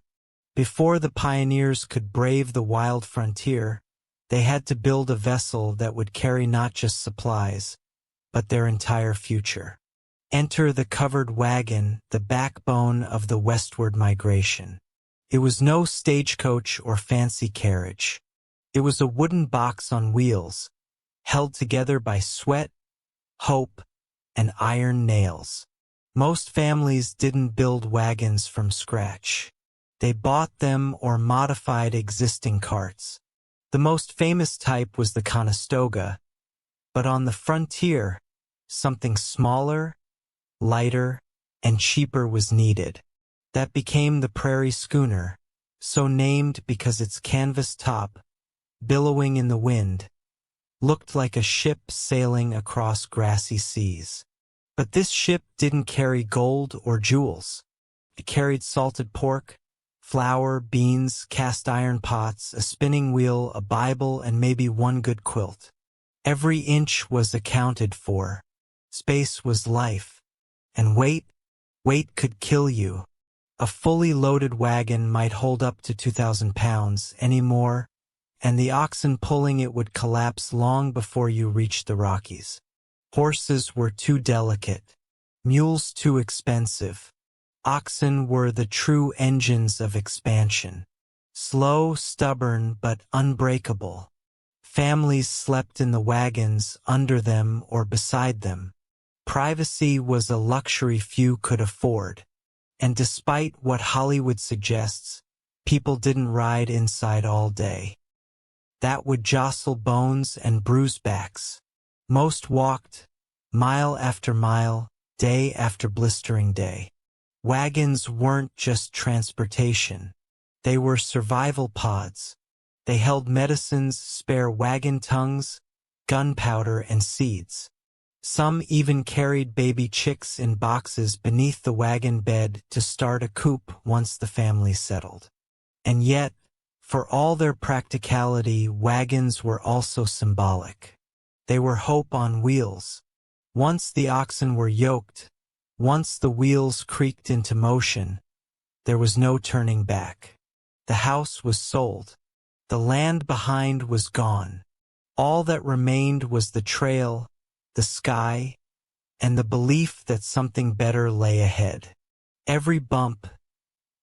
Before the pioneers could brave the wild frontier, they had to build a vessel that would carry not just supplies, but their entire future. Enter the covered wagon, the backbone of the westward migration. It was no stagecoach or fancy carriage. It was a wooden box on wheels, held together by sweat, hope, and iron nails. Most families didn't build wagons from scratch. They bought them or modified existing carts. The most famous type was the Conestoga, but on the frontier, something smaller, lighter, and cheaper was needed. That became the prairie schooner, so named because its canvas top, billowing in the wind, looked like a ship sailing across grassy seas. But this ship didn't carry gold or jewels. It carried salted pork, flour, beans, cast iron pots, a spinning wheel, a Bible, and maybe one good quilt. Every inch was accounted for. Space was life. And weight could kill you. A fully loaded wagon might hold up to 2,000 pounds, any more, and the oxen pulling it would collapse long before you reached the Rockies. Horses were too delicate, mules too expensive. Oxen were the true engines of expansion. Slow, stubborn, but unbreakable. Families slept in the wagons, under them, or beside them. Privacy was a luxury few could afford. And despite what Hollywood suggests, people didn't ride inside all day. That would jostle bones and bruise backs. Most walked, mile after mile, day after blistering day. Wagons weren't just transportation. They were survival pods. They held medicines, spare wagon tongues, gunpowder, and seeds. Some even carried baby chicks in boxes beneath the wagon bed to start a coop once the family settled. And yet, for all their practicality, wagons were also symbolic. They were hope on wheels. Once the oxen were yoked, once the wheels creaked into motion, there was no turning back. The house was sold. The land behind was gone. All that remained was the trail, the sky, and the belief that something better lay ahead. Every bump,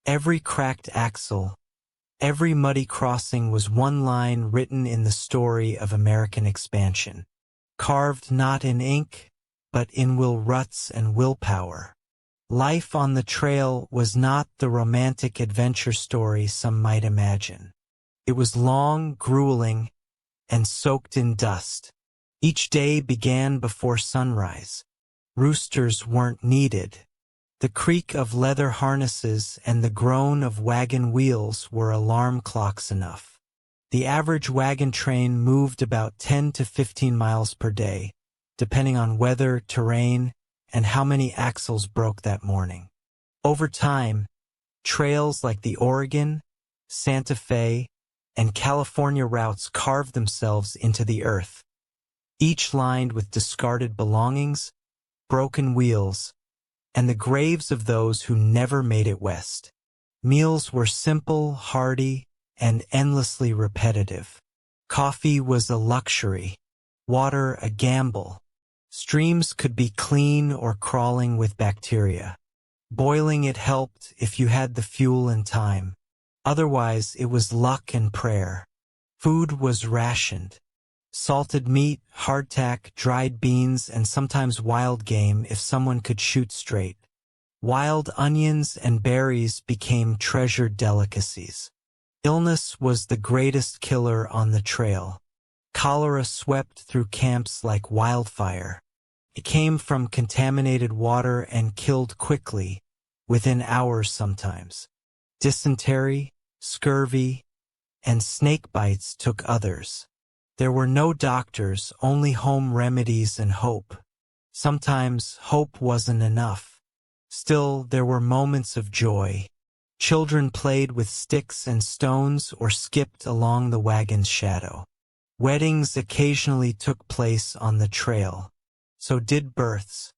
every cracked axle, every muddy crossing was one line written in the story of American expansion, carved not in ink, but in will ruts and willpower. Life on the trail was not the romantic adventure story some might imagine. It was long, grueling, and soaked in dust. Each day began before sunrise. Roosters weren't needed. The creak of leather harnesses and the groan of wagon wheels were alarm clocks enough. The average wagon train moved about 10 to 15 miles per day, depending on weather, terrain, and how many axles broke that morning. Over time, trails like the Oregon, Santa Fe, and California routes carved themselves into the earth, each lined with discarded belongings, broken wheels, and the graves of those who never made it west. Meals were simple, hearty, and endlessly repetitive. Coffee was a luxury, water a gamble. Streams could be clean or crawling with bacteria. Boiling it helped if you had the fuel and time. Otherwise, it was luck and prayer. Food was rationed. Salted meat, hardtack, dried beans, and sometimes wild game if someone could shoot straight. Wild onions and berries became treasured delicacies. Illness was the greatest killer on the trail. Cholera swept through camps like wildfire. It came from contaminated water and killed quickly, within hours sometimes. Dysentery, scurvy, and snake bites took others. There were no doctors, only home remedies and hope. Sometimes hope wasn't enough. Still, there were moments of joy. Children played with sticks and stones or skipped along the wagon's shadow. Weddings occasionally took place on the trail. So did births.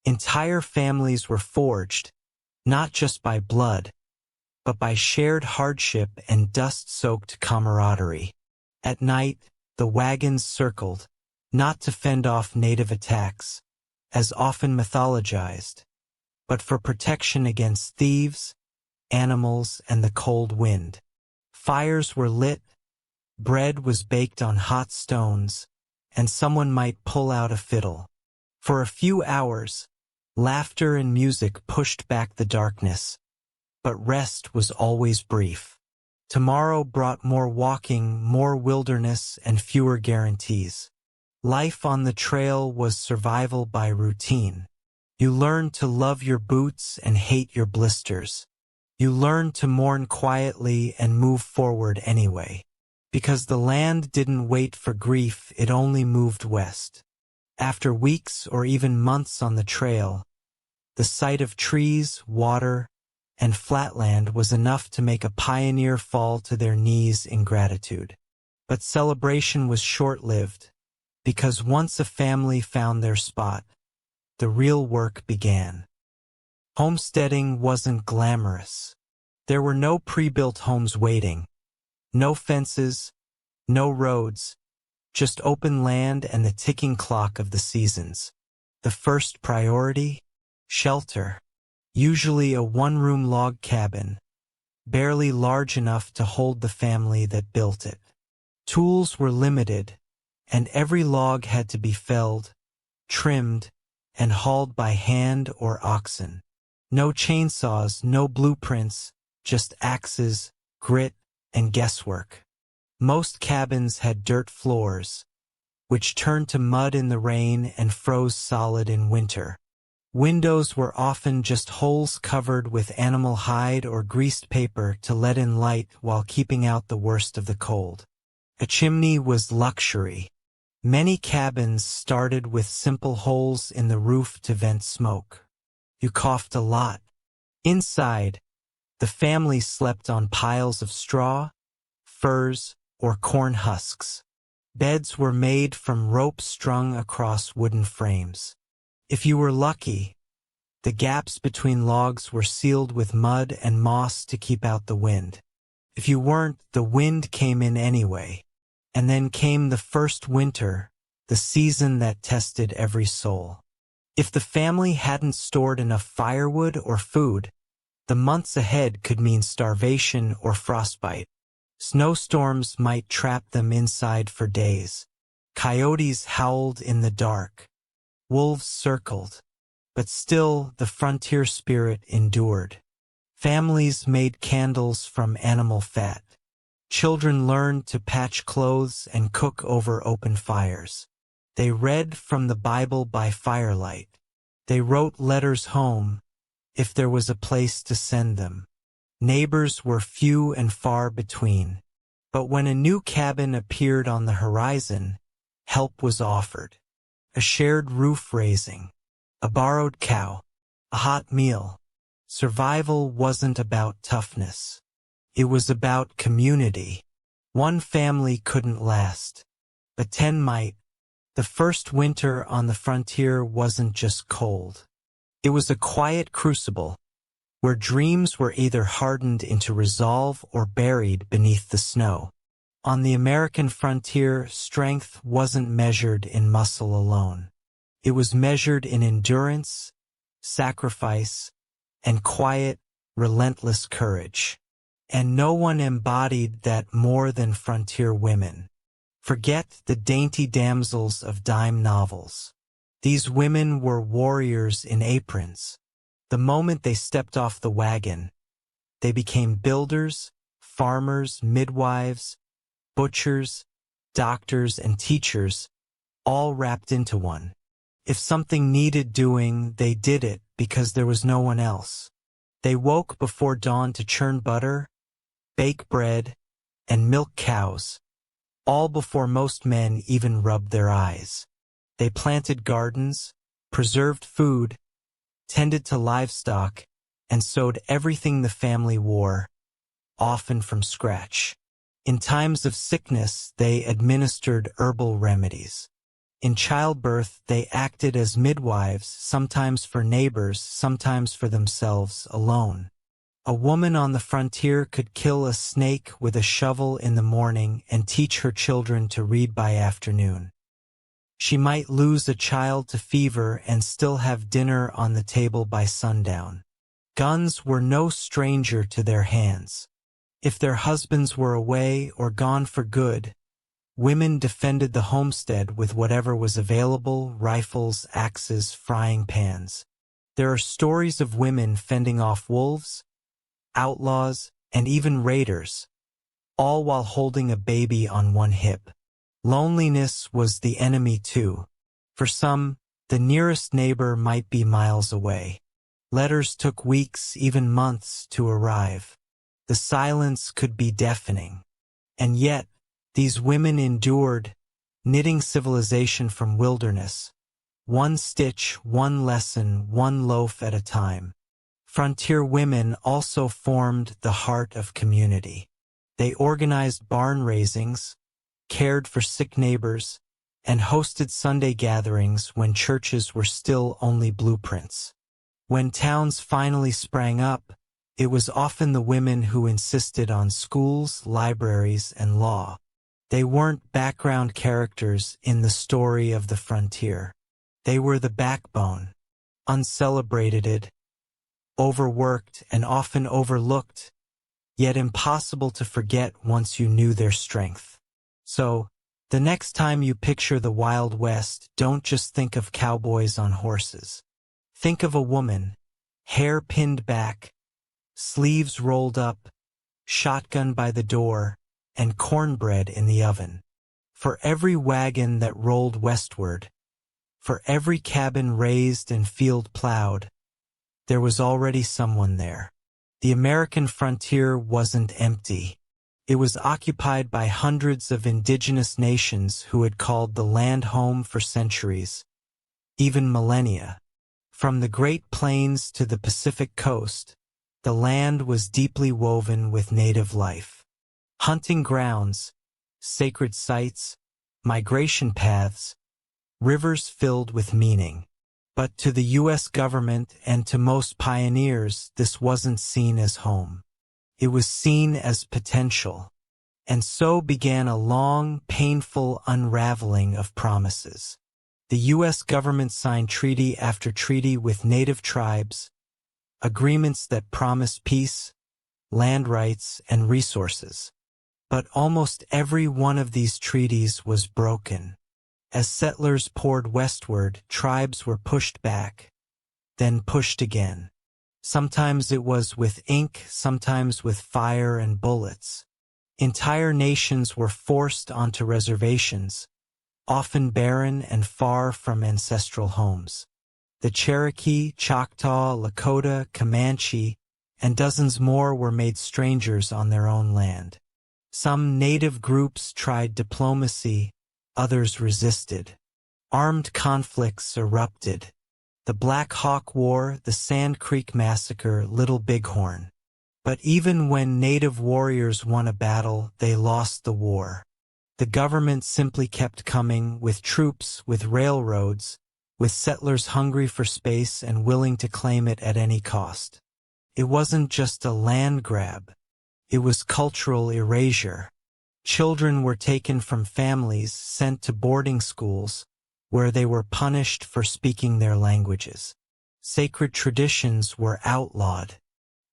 Entire families were forged, not just by blood, but by shared hardship and dust-soaked camaraderie. At night, the wagons circled, not to fend off native attacks, as often mythologized, but for protection against thieves, animals, and the cold wind. Fires were lit, bread was baked on hot stones, and someone might pull out a fiddle. For a few hours, laughter and music pushed back the darkness, but rest was always brief. Tomorrow brought more walking, more wilderness, and fewer guarantees. Life on the trail was survival by routine. You learned to love your boots and hate your blisters. You learned to mourn quietly and move forward anyway. Because the land didn't wait for grief, it only moved west. After weeks or even months on the trail, the sight of trees, water, and flatland was enough to make a pioneer fall to their knees in gratitude. But celebration was short-lived, because once a family found their spot, the real work began. Homesteading wasn't glamorous. There were no pre-built homes waiting, no fences, no roads, just open land and the ticking clock of the seasons. The first priority? Shelter. Usually a one-room log cabin, barely large enough to hold the family that built it. Tools were limited, and every log had to be felled, trimmed, and hauled by hand or oxen. No chainsaws, no blueprints, just axes, grit, and guesswork. Most cabins had dirt floors, which turned to mud in the rain and froze solid in winter. Windows were often just holes covered with animal hide or greased paper to let in light while keeping out the worst of the cold. A chimney was luxury. Many cabins started with simple holes in the roof to vent smoke. You coughed a lot. Inside, the family slept on piles of straw, furs, or corn husks. Beds were made from rope strung across wooden frames. If you were lucky, the gaps between logs were sealed with mud and moss to keep out the wind. If you weren't, the wind came in anyway. And then came the first winter, the season that tested every soul. If the family hadn't stored enough firewood or food, the months ahead could mean starvation or frostbite. Snowstorms might trap them inside for days. Coyotes howled in the dark. Wolves circled, but still the frontier spirit endured. Families made candles from animal fat. Children learned to patch clothes and cook over open fires. They read from the Bible by firelight. They wrote letters home, if there was a place to send them. Neighbors were few and far between. But when a new cabin appeared on the horizon, help was offered. A shared roof raising, a borrowed cow, a hot meal. Survival wasn't about toughness. It was about community. One family couldn't last, but 10 might. The first winter on the frontier wasn't just cold. It was a quiet crucible, where dreams were either hardened into resolve or buried beneath the snow. On the American frontier, strength wasn't measured in muscle alone. It was measured in endurance, sacrifice, and quiet, relentless courage. And no one embodied that more than frontier women. Forget the dainty damsels of dime novels. These women were warriors in aprons. The moment they stepped off the wagon, they became builders, farmers, midwives, butchers, doctors, and teachers, all wrapped into one. If something needed doing, they did it because there was no one else. They woke before dawn to churn butter, bake bread, and milk cows, all before most men even rubbed their eyes. They planted gardens, preserved food, tended to livestock, and sewed everything the family wore, often from scratch. In times of sickness, they administered herbal remedies. In childbirth, they acted as midwives, sometimes for neighbors, sometimes for themselves alone. A woman on the frontier could kill a snake with a shovel in the morning and teach her children to read by afternoon. She might lose a child to fever and still have dinner on the table by sundown. Guns were no stranger to their hands. If their husbands were away or gone for good, women defended the homestead with whatever was available: rifles, axes, frying pans. There are stories of women fending off wolves, outlaws, and even raiders, all while holding a baby on one hip. Loneliness was the enemy too. For some, the nearest neighbor might be miles away. Letters took weeks, even months, to arrive. The silence could be deafening. And yet, these women endured, knitting civilization from wilderness, one stitch, one lesson, one loaf at a time. Frontier women also formed the heart of community. They organized barn raisings, cared for sick neighbors, and hosted Sunday gatherings when churches were still only blueprints. When towns finally sprang up, it was often the women who insisted on schools, libraries, and law. They weren't background characters in the story of the frontier. They were the backbone, uncelebrated, overworked, and often overlooked, yet impossible to forget once you knew their strength. So, the next time you picture the Wild West, don't just think of cowboys on horses. Think of a woman, hair pinned back, sleeves rolled up, shotgun by the door, and cornbread in the oven. For every wagon that rolled westward, for every cabin raised and field plowed, there was already someone there. The American frontier wasn't empty. It was occupied by hundreds of indigenous nations who had called the land home for centuries, even millennia. From the Great Plains to the Pacific coast, the land was deeply woven with native life. Hunting grounds, sacred sites, migration paths, rivers filled with meaning. But to the U.S. government and to most pioneers, this wasn't seen as home. It was seen as potential. And so began a long, painful unraveling of promises. The U.S. government signed treaty after treaty with native tribes, agreements that promised peace, land rights, and resources. But almost every one of these treaties was broken. As settlers poured westward, tribes were pushed back, then pushed again. Sometimes it was with ink, sometimes with fire and bullets. Entire nations were forced onto reservations, often barren and far from ancestral homes. The Cherokee, Choctaw, Lakota, Comanche, and dozens more were made strangers on their own land. Some native groups tried diplomacy, others resisted. Armed conflicts erupted. The Black Hawk War, the Sand Creek Massacre, Little Bighorn. But even when native warriors won a battle, they lost the war. The government simply kept coming, with troops, with railroads, with settlers hungry for space and willing to claim it at any cost. It wasn't just a land grab. It was cultural erasure. Children were taken from families, sent to boarding schools, where they were punished for speaking their languages. Sacred traditions were outlawed.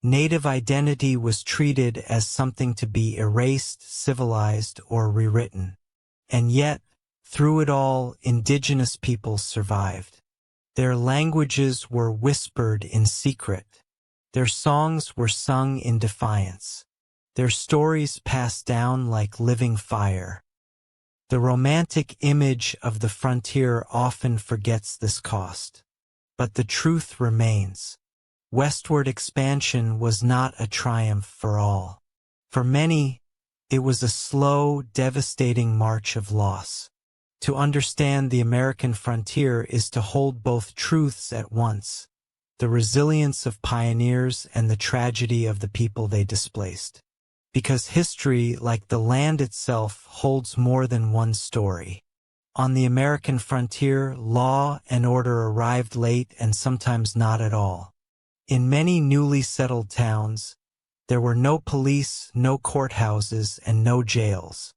Native identity was treated as something to be erased, civilized, or rewritten. And yet, through it all, indigenous peoples survived. Their languages were whispered in secret. Their songs were sung in defiance. Their stories passed down like living fire. The romantic image of the frontier often forgets this cost. But the truth remains. Westward expansion was not a triumph for all. For many, it was a slow, devastating march of loss. To understand the American frontier is to hold both truths at once, the resilience of pioneers and the tragedy of the people they displaced. Because history, like the land itself, holds more than one story. On the American frontier, law and order arrived late and sometimes not at all. In many newly settled towns, there were no police, no courthouses, and no jails.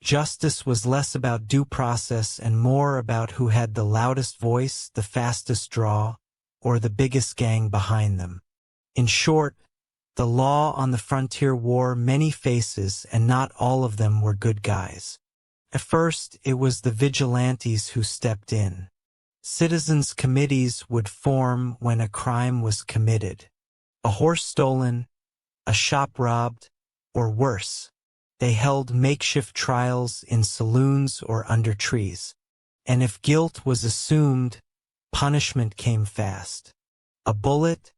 Justice was less about due process and more about who had the loudest voice, the fastest draw, or the biggest gang behind them. In short, the law on the frontier wore many faces, and not all of them were good guys. At first, it was the vigilantes who stepped in. Citizens' committees would form when a crime was committed. A horse stolen, a shop robbed, or worse. They held makeshift trials in saloons or under trees. And if guilt was assumed, punishment came fast. A bullet,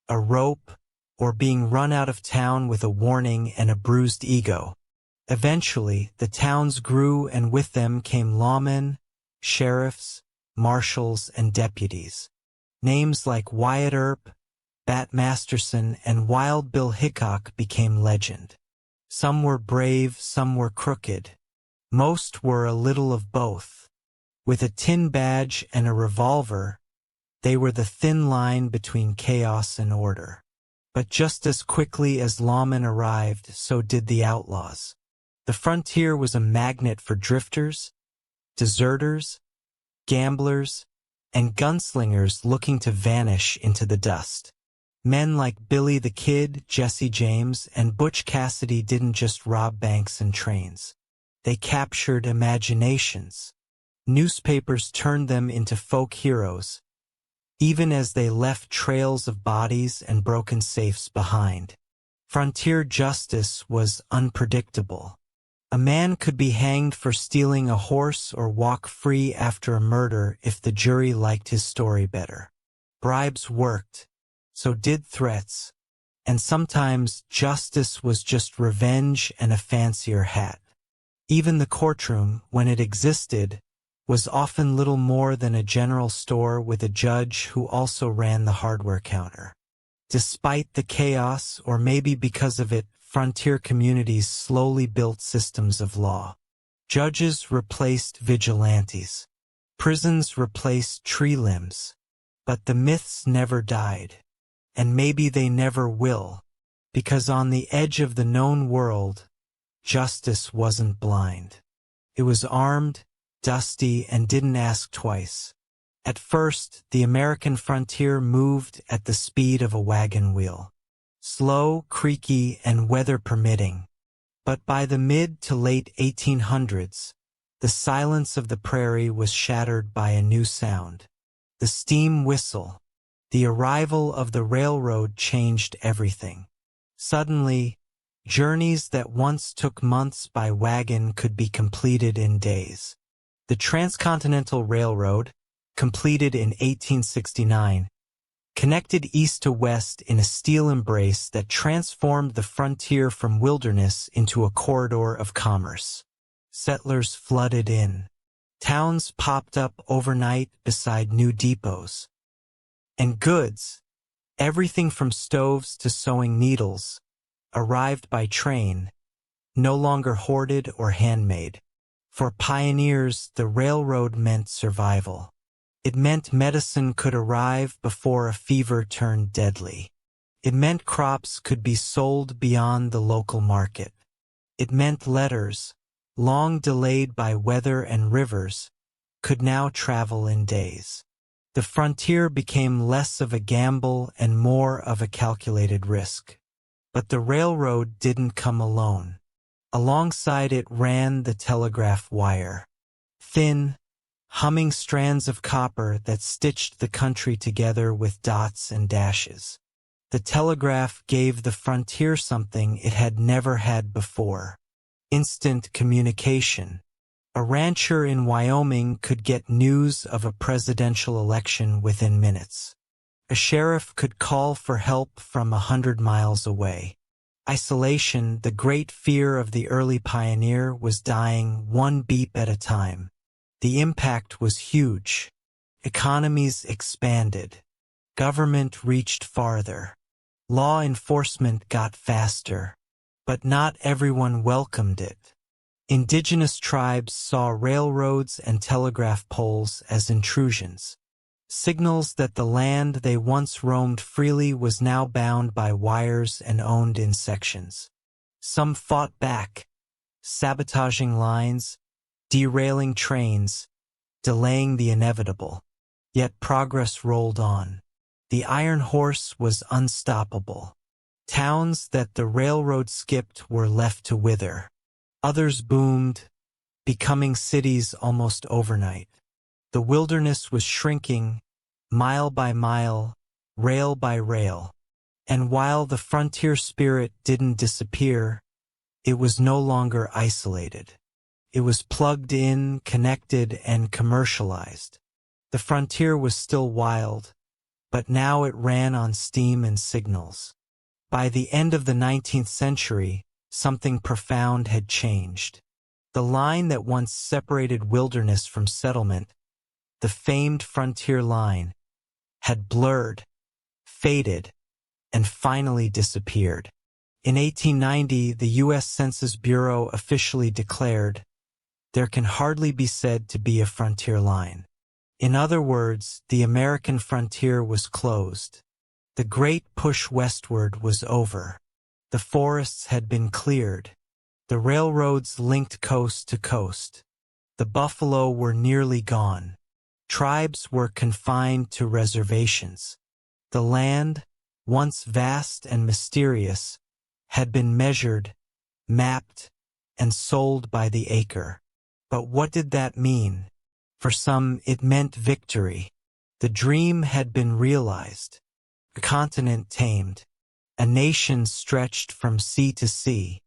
a rope, or being run out of town with a warning and a bruised ego. Eventually, the towns grew, and with them came lawmen, sheriffs, marshals, and deputies. Names like Wyatt Earp, Bat Masterson, and Wild Bill Hickok became legend. Some were brave, some were crooked. Most were a little of both. With a tin badge and a revolver, they were the thin line between chaos and order. But just as quickly as lawmen arrived, so did the outlaws. The frontier was a magnet for drifters, deserters, gamblers, and gunslingers looking to vanish into the dust. Men like Billy the Kid, Jesse James, and Butch Cassidy didn't just rob banks and trains. They captured imaginations. Newspapers turned them into folk heroes, even as they left trails of bodies and broken safes behind. Frontier justice was unpredictable. A man could be hanged for stealing a horse or walk free after a murder if the jury liked his story better. Bribes worked, so did threats, and sometimes justice was just revenge and a fancier hat. Even the courtroom, when it existed, was often little more than a general store with a judge who also ran the hardware counter. Despite the chaos, or maybe because of it, frontier communities slowly built systems of law. Judges replaced vigilantes. Prisons replaced tree limbs. But the myths never died. And maybe they never will, because on the edge of the known world, justice wasn't blind. It was armed, dusty, and didn't ask twice. At first, the American frontier moved at the speed of a wagon wheel. Slow, creaky, and weather permitting. But by the mid to late 1800s, the silence of the prairie was shattered by a new sound. The steam whistle. The arrival of the railroad changed everything. Suddenly, journeys that once took months by wagon could be completed in days. The Transcontinental Railroad, completed in 1869, connected east to west in a steel embrace that transformed the frontier from wilderness into a corridor of commerce. Settlers flooded in. Towns popped up overnight beside new depots. And goods, everything from stoves to sewing needles, arrived by train, no longer hoarded or handmade. For pioneers, the railroad meant survival. It meant medicine could arrive before a fever turned deadly. It meant crops could be sold beyond the local market. It meant letters, long delayed by weather and rivers, could now travel in days. The frontier became less of a gamble and more of a calculated risk. But the railroad didn't come alone. Alongside it ran the telegraph wire. Thin, humming strands of copper that stitched the country together with dots and dashes. The telegraph gave the frontier something it had never had before: instant communication. A rancher in Wyoming could get news of a presidential election within minutes. A sheriff could call for help from 100 miles away. Isolation, the great fear of the early pioneer, was dying one beep at a time. The impact was huge. Economies expanded. Government reached farther. Law enforcement got faster. But not everyone welcomed it. Indigenous tribes saw railroads and telegraph poles as intrusions. Signals that the land they once roamed freely was now bound by wires and owned in sections. Some fought back, sabotaging lines, derailing trains, delaying the inevitable. Yet progress rolled on. The iron horse was unstoppable. Towns that the railroad skipped were left to wither. Others boomed, becoming cities almost overnight. The wilderness was shrinking, mile by mile, rail by rail. And while the frontier spirit didn't disappear, it was no longer isolated. It was plugged in, connected, and commercialized. The frontier was still wild, but now it ran on steam and signals. By the end of the 19th century, something profound had changed. The line that once separated wilderness from settlement, the famed frontier line, had blurred, faded, and finally disappeared. In 1890, the U.S. Census Bureau officially declared, "There can hardly be said to be a frontier line." In other words, the American frontier was closed. The great push westward was over. The forests had been cleared. The railroads linked coast to coast. The buffalo were nearly gone. Tribes were confined to reservations. The land, once vast and mysterious, had been measured, mapped, and sold by the acre. But what did that mean? For some, it meant victory. The dream had been realized. A continent tamed. A nation stretched from sea to sea.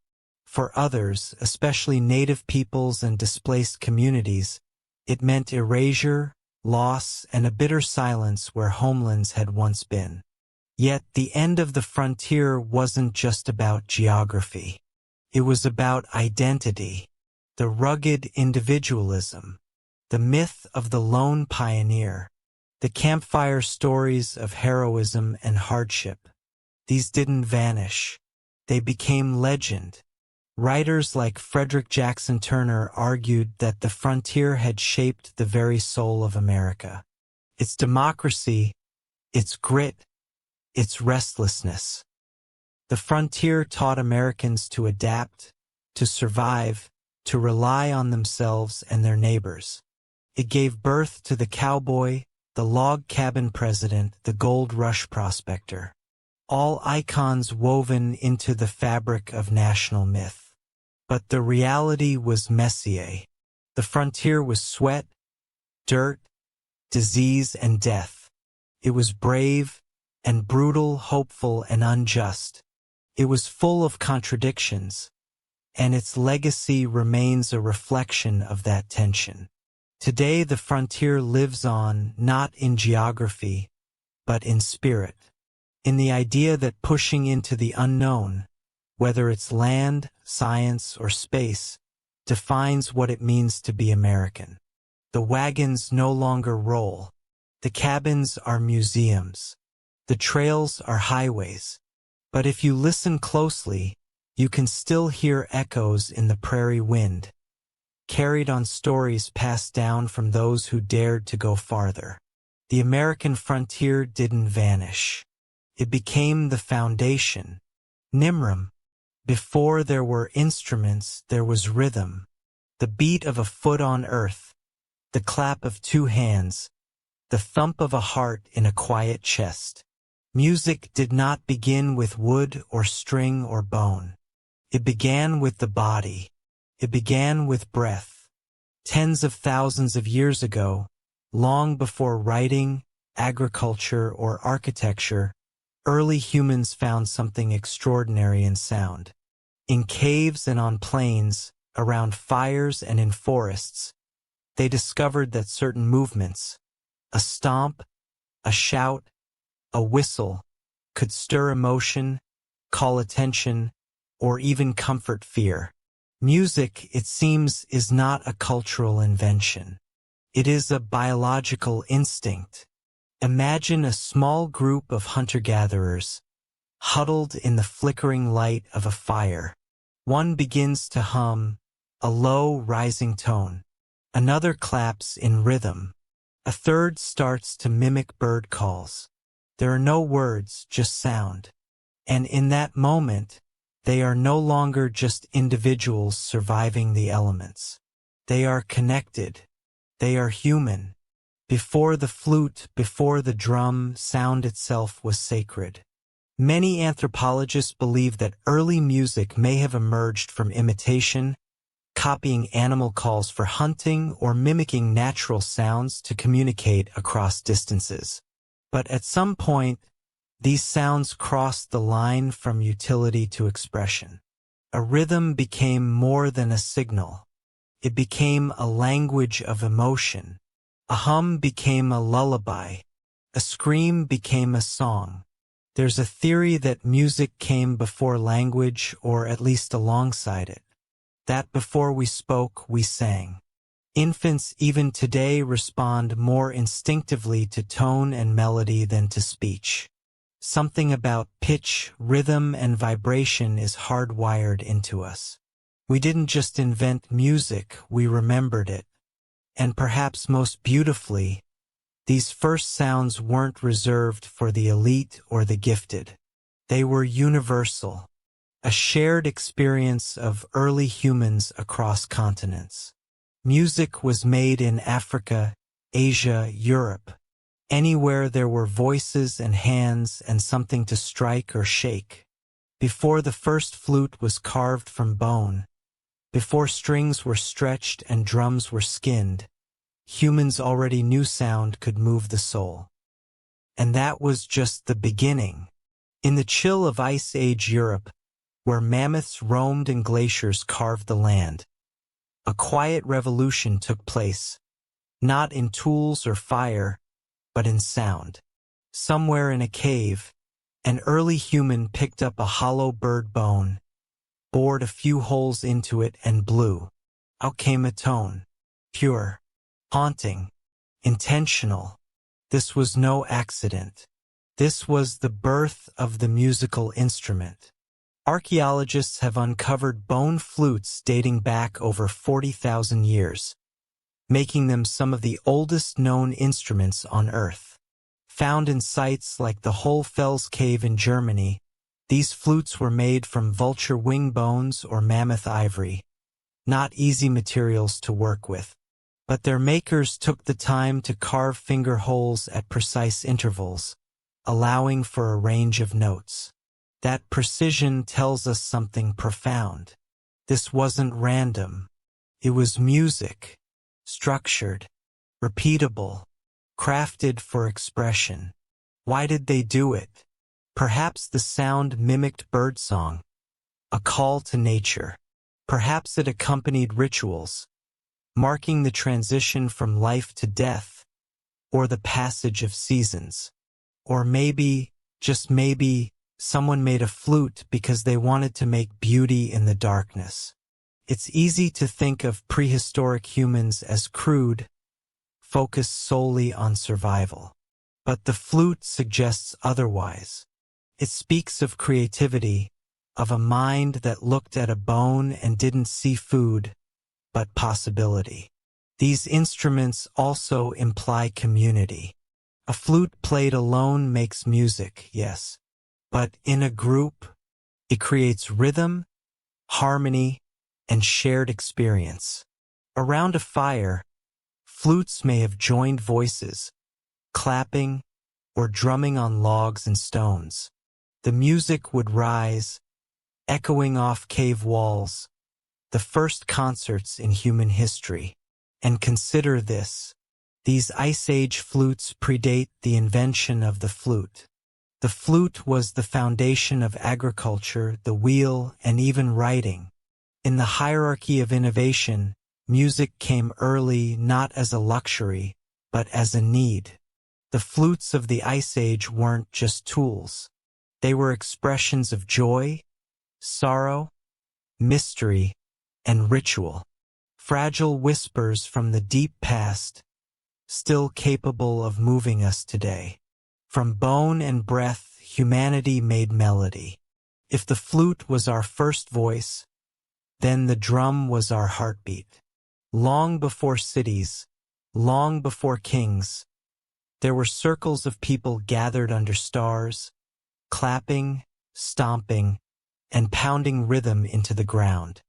For others, especially native peoples and displaced communities, it meant erasure, loss, and a bitter silence where homelands had once been. Yet the end of the frontier wasn't just about geography. It was about identity, the rugged individualism, the myth of the lone pioneer, the campfire stories of heroism and hardship. These didn't vanish. They became legend. Writers like Frederick Jackson Turner argued that the frontier had shaped the very soul of America. Its democracy, its grit, its restlessness. The frontier taught Americans to adapt, to survive, to rely on themselves and their neighbors. It gave birth to the cowboy, the log cabin president, the gold rush prospector. All icons woven into the fabric of national myth. But the reality was messier. The frontier was sweat, dirt, disease, and death. It was brave and brutal, hopeful and unjust. It was full of contradictions, and its legacy remains a reflection of that tension. Today the frontier lives on not in geography, but in spirit. In the idea that pushing into the unknown, whether it's land, science, or space, defines what it means to be American. The wagons no longer roll. The cabins are museums. The trails are highways. But if you listen closely, you can still hear echoes in the prairie wind, carried on stories passed down from those who dared to go farther. The American frontier didn't vanish. It became the foundation. Nimram. Before there were instruments, there was rhythm. The beat of a foot on earth, the clap of two hands, the thump of a heart in a quiet chest. Music did not begin with wood or string or bone. It began with the body. It began with breath. Tens of thousands of years ago, long before writing, agriculture, or architecture, early humans found something extraordinary in sound. In caves and on plains, around fires and in forests, they discovered that certain movements, a stomp, a shout, a whistle, could stir emotion, call attention, or even comfort fear. Music, it seems, is not a cultural invention. It is a biological instinct. Imagine a small group of hunter-gatherers, huddled in the flickering light of a fire. One begins to hum, a low, rising tone. Another claps in rhythm. A third starts to mimic bird calls. There are no words, just sound. And in that moment, they are no longer just individuals surviving the elements. They are connected. They are human. Before the flute, before the drum, sound itself was sacred. Many anthropologists believe that early music may have emerged from imitation, copying animal calls for hunting or mimicking natural sounds to communicate across distances. But at some point, these sounds crossed the line from utility to expression. A rhythm became more than a signal. It became a language of emotion. A hum became a lullaby. A scream became a song. There's a theory that music came before language, or at least alongside it. That before we spoke, we sang. Infants even today respond more instinctively to tone and melody than to speech. Something about pitch, rhythm, and vibration is hardwired into us. We didn't just invent music, we remembered it. And perhaps most beautifully, these first sounds weren't reserved for the elite or the gifted. They were universal, a shared experience of early humans across continents. Music was made in Africa, Asia, Europe, anywhere there were voices and hands and something to strike or shake. Before the first flute was carved from bone, before strings were stretched and drums were skinned, humans already knew sound could move the soul. And that was just the beginning. In the chill of Ice Age Europe, where mammoths roamed and glaciers carved the land, a quiet revolution took place, not in tools or fire, but in sound. Somewhere in a cave, an early human picked up a hollow bird bone, bored a few holes into it, and blew. Out came a tone. Pure, haunting, intentional. This was no accident. This was the birth of the musical instrument. Archaeologists have uncovered bone flutes dating back over 40,000 years, making them some of the oldest known instruments on Earth. Found in sites like the Hohlfels Cave in Germany, these flutes were made from vulture wing bones or mammoth ivory, not easy materials to work with. But their makers took the time to carve finger holes at precise intervals, allowing for a range of notes. That precision tells us something profound. This wasn't random. It was music, structured, repeatable, crafted for expression. Why did they do it? Perhaps the sound mimicked birdsong, a call to nature. Perhaps it accompanied rituals, marking the transition from life to death, or the passage of seasons. Or maybe, just maybe, someone made a flute because they wanted to make beauty in the darkness. It's easy to think of prehistoric humans as crude, focused solely on survival. But the flute suggests otherwise. It speaks of creativity, of a mind that looked at a bone and didn't see food, but possibility. These instruments also imply community. A flute played alone makes music, yes, but in a group, it creates rhythm, harmony, and shared experience. Around a fire, flutes may have joined voices, clapping or drumming on logs and stones. The music would rise, echoing off cave walls, the first concerts in human history. And consider this. These Ice Age flutes predate the invention of the flute. The flute was the foundation of agriculture, the wheel, and even writing. In the hierarchy of innovation, music came early not as a luxury, but as a need. The flutes of the Ice Age weren't just tools. They were expressions of joy, sorrow, mystery, and ritual. Fragile whispers from the deep past, still capable of moving us today. From bone and breath, humanity made melody. If the flute was our first voice, then the drum was our heartbeat. Long before cities, long before kings, there were circles of people gathered under stars, clapping, stomping, and pounding rhythm into the ground.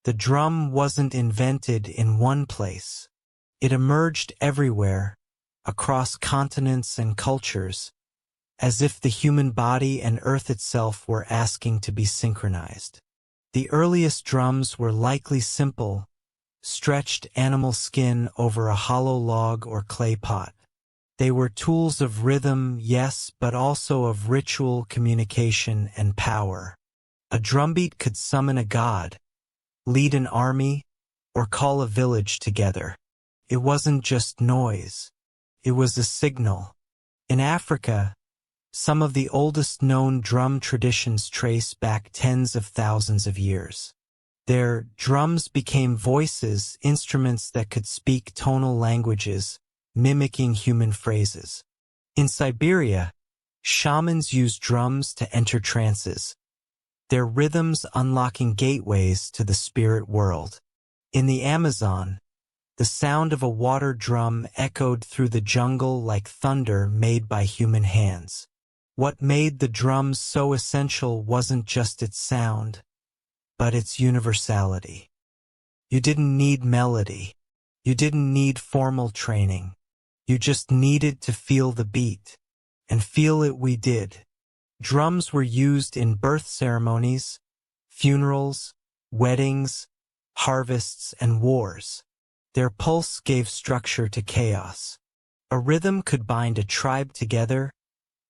The drum wasn't invented in one place. It emerged everywhere, across continents and cultures, as if the human body and earth itself were asking to be synchronized. The earliest drums were likely simple, stretched animal skin over a hollow log or clay pot. They were tools of rhythm, yes, but also of ritual, communication, and power. A drumbeat could summon a god, lead an army, or call a village together. It wasn't just noise. It was a signal. In Africa, some of the oldest known drum traditions trace back tens of thousands of years. Their drums became voices, instruments that could speak tonal languages, mimicking human phrases. In Siberia, shamans used drums to enter trances, their rhythms unlocking gateways to the spirit world. In the Amazon, the sound of a water drum echoed through the jungle like thunder made by human hands. What made the drums so essential wasn't just its sound, but its universality. You didn't need melody. You didn't need formal training. You just needed to feel the beat. And feel it we did. Drums were used in birth ceremonies, funerals, weddings, harvests, and wars. Their pulse gave structure to chaos. A rhythm could bind a tribe together,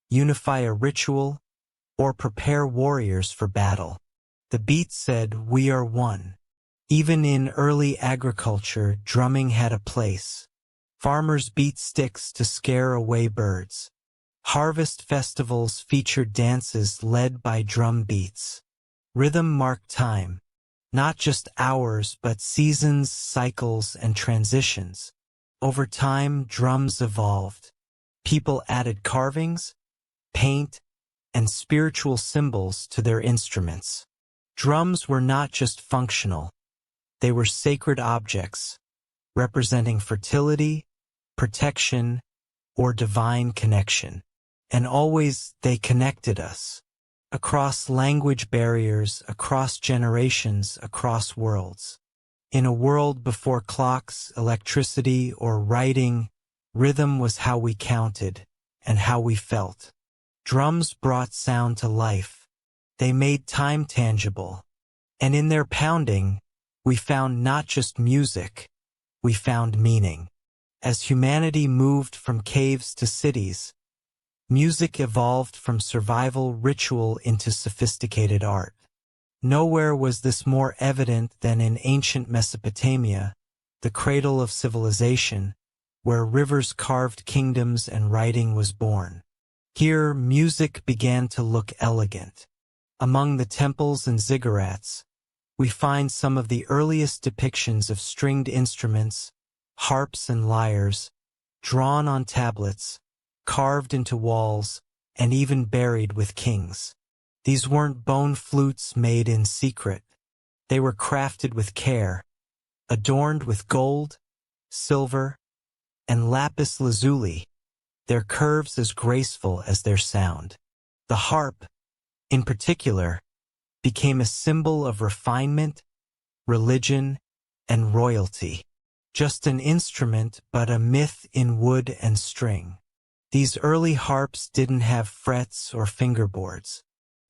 unify a ritual, or prepare warriors for battle. The beat said, "We are one." Even in early agriculture, drumming had a place. Farmers beat sticks to scare away birds. Harvest festivals featured dances led by drum beats. Rhythm marked time, not just hours, but seasons, cycles, and transitions. Over time, drums evolved. People added carvings, paint, and spiritual symbols to their instruments. Drums were not just functional. They were sacred objects, representing fertility, protection, or divine connection. And always they connected us. Across language barriers, across generations, across worlds. In a world before clocks, electricity, or writing, rhythm was how we counted and how we felt. Drums brought sound to life. They made time tangible. And in their pounding, we found not just music, we found meaning. As humanity moved from caves to cities, music evolved from survival ritual into sophisticated art. Nowhere was this more evident than in ancient Mesopotamia, the cradle of civilization, where rivers carved kingdoms and writing was born. Here, music began to look elegant. Among the temples and ziggurats, we find some of the earliest depictions of stringed instruments, harps and lyres, drawn on tablets, carved into walls, and even buried with kings. These weren't bone flutes made in secret. They were crafted with care, adorned with gold, silver, and lapis lazuli, their curves as graceful as their sound. The harp, in particular, became a symbol of refinement, religion, and royalty. Just an instrument, but a myth in wood and string. These early harps didn't have frets or fingerboards.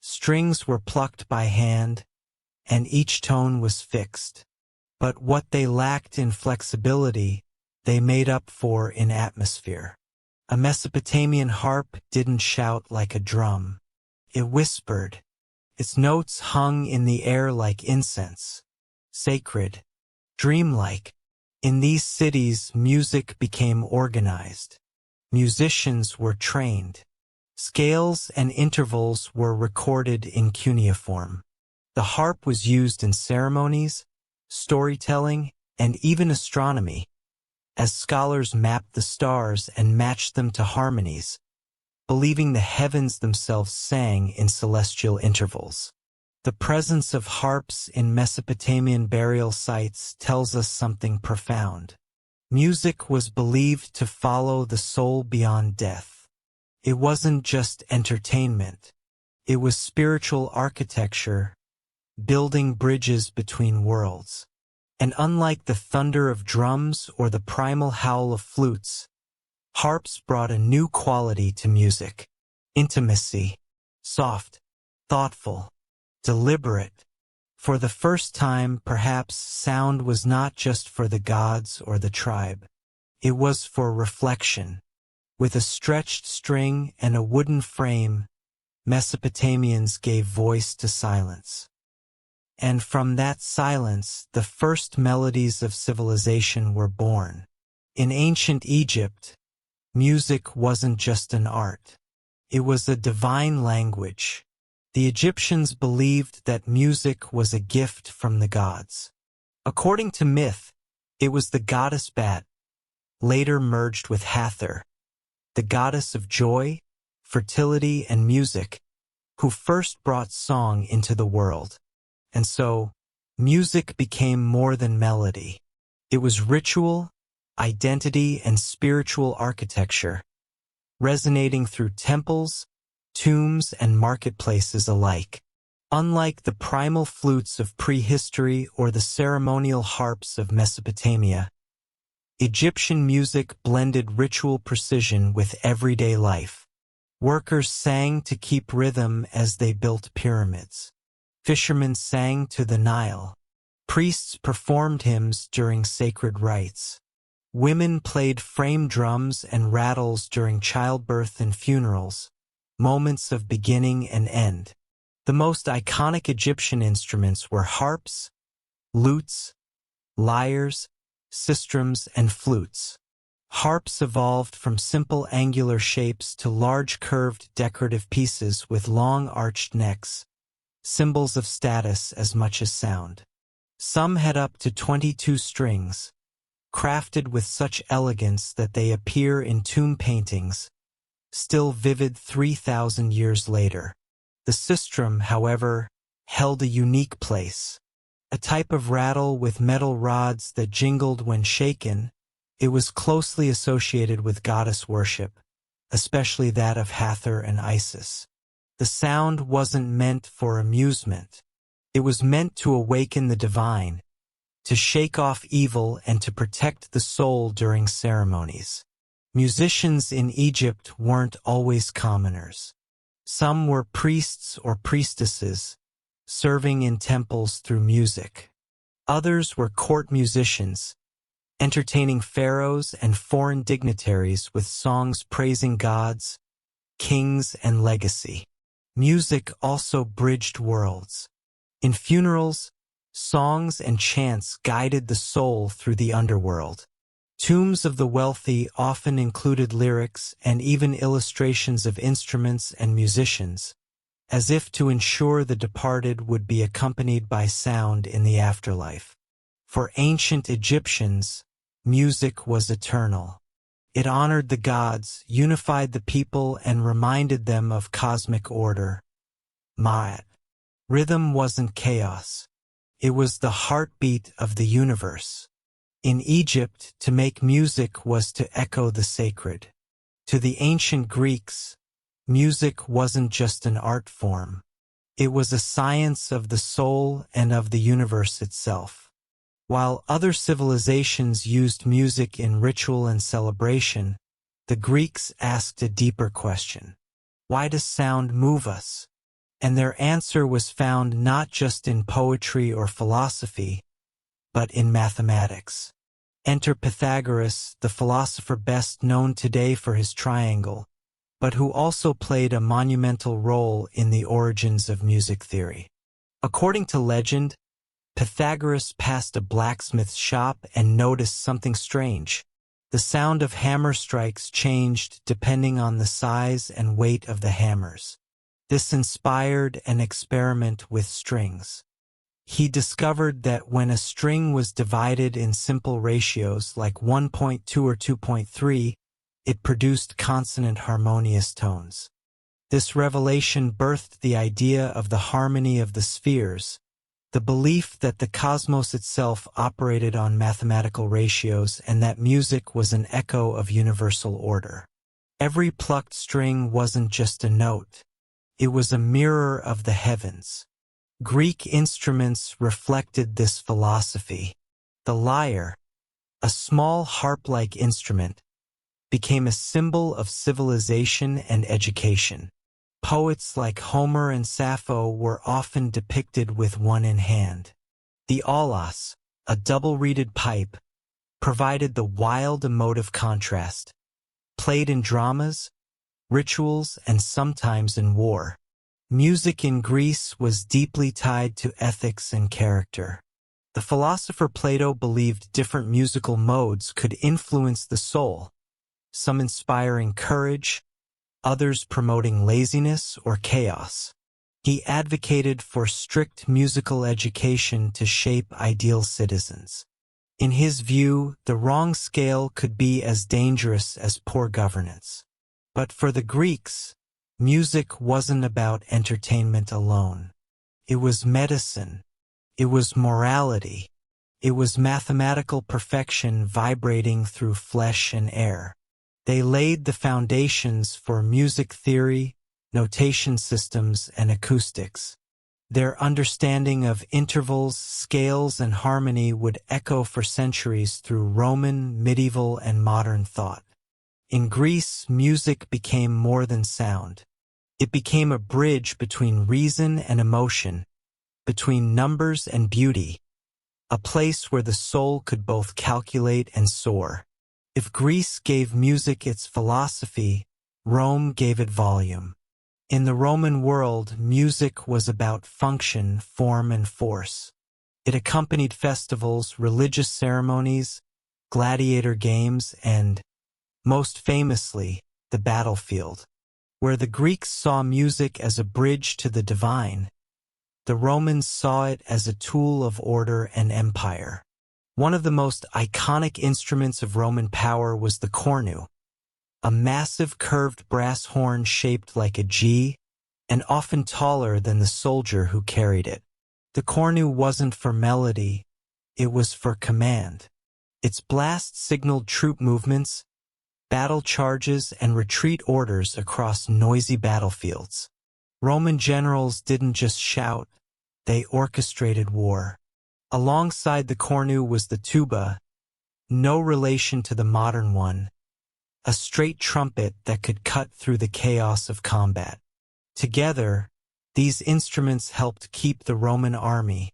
Strings were plucked by hand, and each tone was fixed. But what they lacked in flexibility, they made up for in atmosphere. A Mesopotamian harp didn't shout like a drum. It whispered. Its notes hung in the air like incense. Sacred, dreamlike. In these cities, music became organized. Musicians were trained. Scales and intervals were recorded in cuneiform. The harp was used in ceremonies, storytelling, and even astronomy, as scholars mapped the stars and matched them to harmonies, believing the heavens themselves sang in celestial intervals. The presence of harps in Mesopotamian burial sites tells us something profound. Music was believed to follow the soul beyond death. It wasn't just entertainment. It was spiritual architecture, building bridges between worlds. And unlike the thunder of drums or the primal howl of flutes, harps brought a new quality to music. Intimacy. Soft, thoughtful, deliberate. For the first time, perhaps, sound was not just for the gods or the tribe. It was for reflection. With a stretched string and a wooden frame, Mesopotamians gave voice to silence. And from that silence, the first melodies of civilization were born. In ancient Egypt, music wasn't just an art. It was a divine language. The Egyptians believed that music was a gift from the gods. According to myth, it was the goddess Bat, later merged with Hathor, the goddess of joy, fertility, and music, who first brought song into the world. And so, music became more than melody. It was ritual, identity, and spiritual architecture, resonating through temples, tombs, and marketplaces alike. Unlike the primal flutes of prehistory or the ceremonial harps of Mesopotamia, Egyptian music blended ritual precision with everyday life. Workers sang to keep rhythm as they built pyramids. Fishermen sang to the Nile. Priests performed hymns during sacred rites. Women played frame drums and rattles during childbirth and funerals, moments of beginning and end. The most iconic Egyptian instruments were harps, lutes, lyres, sistrums, and flutes. Harps evolved from simple angular shapes to large curved decorative pieces with long arched necks, symbols of status as much as sound. Some had up to 22 strings, crafted with such elegance that they appear in tomb paintings, still vivid 3,000 years later. The sistrum, however, held a unique place. A type of rattle with metal rods that jingled when shaken, it was closely associated with goddess worship, especially that of Hathor and Isis. The sound wasn't meant for amusement. It was meant to awaken the divine, to shake off evil, and to protect the soul during ceremonies. Musicians in Egypt weren't always commoners. Some were priests or priestesses, serving in temples through music. Others were court musicians, entertaining pharaohs and foreign dignitaries with songs praising gods, kings, and legacy. Music also bridged worlds. In funerals, Songs and chants guided the soul through the underworld. Tombs of the wealthy often included lyrics and even illustrations of instruments and musicians, as if to ensure the departed would be accompanied by sound in the afterlife. For ancient Egyptians, music was eternal. It honored the gods, unified the people, and reminded them of cosmic order. Ma'at. Rhythm wasn't chaos. It was the heartbeat of the universe. In Egypt, to make music was to echo the sacred. To the ancient Greeks, music wasn't just an art form. It was a science of the soul and of the universe itself. While other civilizations used music in ritual and celebration, the Greeks asked a deeper question. Why does sound move us? And their answer was found not just in poetry or philosophy, but in mathematics. Enter Pythagoras, the philosopher best known today for his triangle, but who also played a monumental role in the origins of music theory. According to legend, Pythagoras passed a blacksmith's shop and noticed something strange. The sound of hammer strikes changed depending on the size and weight of the hammers. This inspired an experiment with strings. He discovered that when a string was divided in simple ratios like 1.2 or 2.3, it produced consonant harmonious tones. This revelation birthed the idea of the harmony of the spheres, the belief that the cosmos itself operated on mathematical ratios and that music was an echo of universal order. Every plucked string wasn't just a note. It was a mirror of the heavens. Greek instruments reflected this philosophy. The lyre, a small harp-like instrument, became a symbol of civilization and education. Poets like Homer and Sappho were often depicted with one in hand. The aulos, a double-reeded pipe, provided the wild emotive contrast, played in dramas, rituals, and sometimes in war. Music in Greece was deeply tied to ethics and character. The philosopher Plato believed different musical modes could influence the soul, some inspiring courage, others promoting laziness or chaos. He advocated for strict musical education to shape ideal citizens. In his view, the wrong scale could be as dangerous as poor governance. But for the Greeks, music wasn't about entertainment alone. It was medicine. It was morality. It was mathematical perfection vibrating through flesh and air. They laid the foundations for music theory, notation systems, and acoustics. Their understanding of intervals, scales, and harmony would echo for centuries through Roman, medieval, and modern thought. In Greece, music became more than sound. It became a bridge between reason and emotion, between numbers and beauty, a place where the soul could both calculate and soar. If Greece gave music its philosophy, Rome gave it volume. In the Roman world, music was about function, form, and force. It accompanied festivals, religious ceremonies, gladiator games, and, most famously, the battlefield. Where the Greeks saw music as a bridge to the divine, the Romans saw it as a tool of order and empire. One of the most iconic instruments of Roman power was the cornu, a massive curved brass horn shaped like a G and often taller than the soldier who carried it. The cornu wasn't for melody, it was for command. Its blast signaled troop movements, battle charges, and retreat orders across noisy battlefields. Roman generals didn't just shout, they orchestrated war. Alongside the cornu was the tuba, no relation to the modern one, a straight trumpet that could cut through the chaos of combat. Together, these instruments helped keep the Roman army,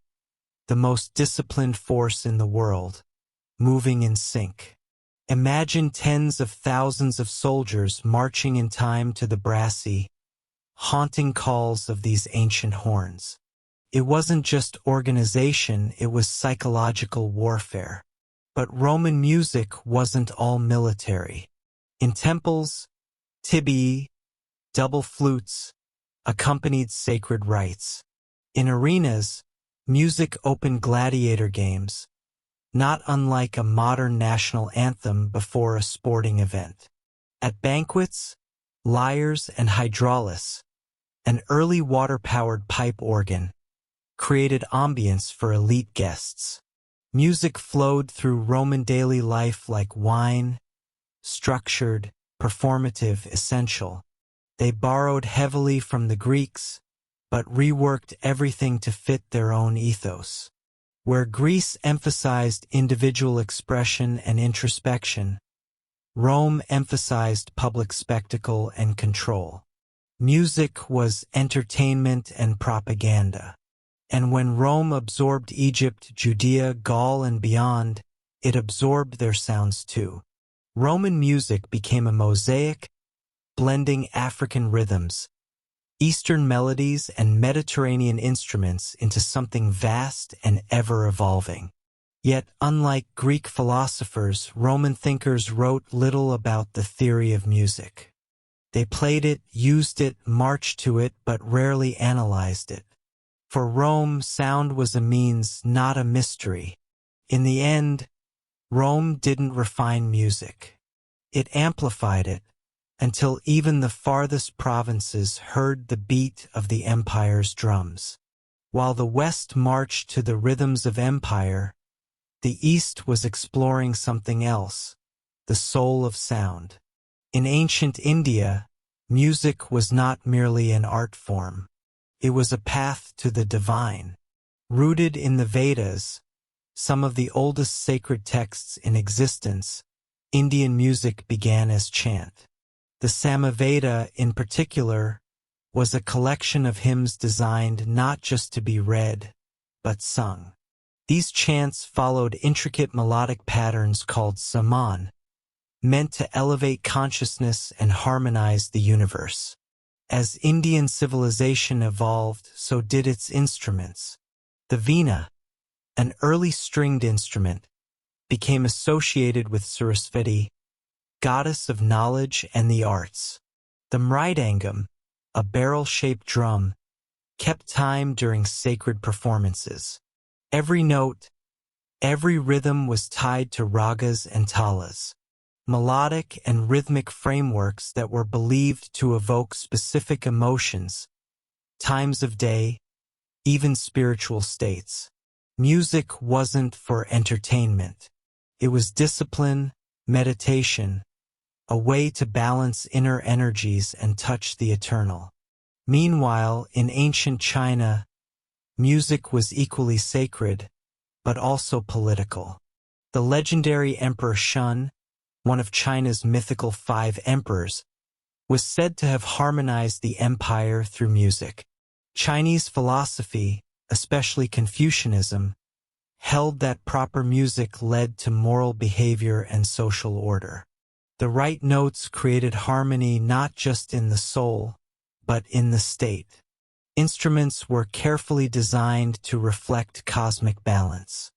the most disciplined force in the world, moving in sync. Imagine tens of thousands of soldiers marching in time to the brassy, haunting calls of these ancient horns. It wasn't just organization, it was psychological warfare. But Roman music wasn't all military. In temples, tibii, double flutes, accompanied sacred rites. In arenas, music opened gladiator games, not unlike a modern national anthem before a sporting event. At banquets, lyres and hydraulis, an early water-powered pipe organ, created ambience for elite guests. Music flowed through Roman daily life like wine, structured, performative, essential. They borrowed heavily from the Greeks, but reworked everything to fit their own ethos. Where Greece emphasized individual expression and introspection, Rome emphasized public spectacle and control. Music was entertainment and propaganda. And when Rome absorbed Egypt, Judea, Gaul, and beyond, it absorbed their sounds too. Roman music became a mosaic, blending African rhythms, Eastern melodies, and Mediterranean instruments into something vast and ever-evolving. Yet, unlike Greek philosophers, Roman thinkers wrote little about the theory of music. They played it, used it, marched to it, but rarely analyzed it. For Rome, sound was a means, not a mystery. In the end, Rome didn't refine music. It amplified it, until even the farthest provinces heard the beat of the empire's drums. While the West marched to the rhythms of empire, the East was exploring something else, the soul of sound. In ancient India, music was not merely an art form. It was a path to the divine. Rooted in the Vedas, some of the oldest sacred texts in existence, Indian music began as chant. The Samaveda, in particular, was a collection of hymns designed not just to be read, but sung. These chants followed intricate melodic patterns called saman, meant to elevate consciousness and harmonize the universe. As Indian civilization evolved, so did its instruments. The veena, an early stringed instrument, became associated with Sarasvati, goddess of knowledge and the arts. The mridangam, a barrel-shaped drum, kept time during sacred performances. Every note, every rhythm was tied to ragas and talas, melodic and rhythmic frameworks that were believed to evoke specific emotions, times of day, even spiritual states. Music wasn't for entertainment. It was discipline, meditation, a way to balance inner energies and touch the eternal. Meanwhile, in ancient China, music was equally sacred, but also political. The legendary Emperor Shun, one of China's mythical 5 emperors, was said to have harmonized the empire through music. Chinese philosophy, especially Confucianism, held that proper music led to moral behavior and social order. The right notes created harmony not just in the soul, but in the state. Instruments were carefully designed to reflect cosmic balance.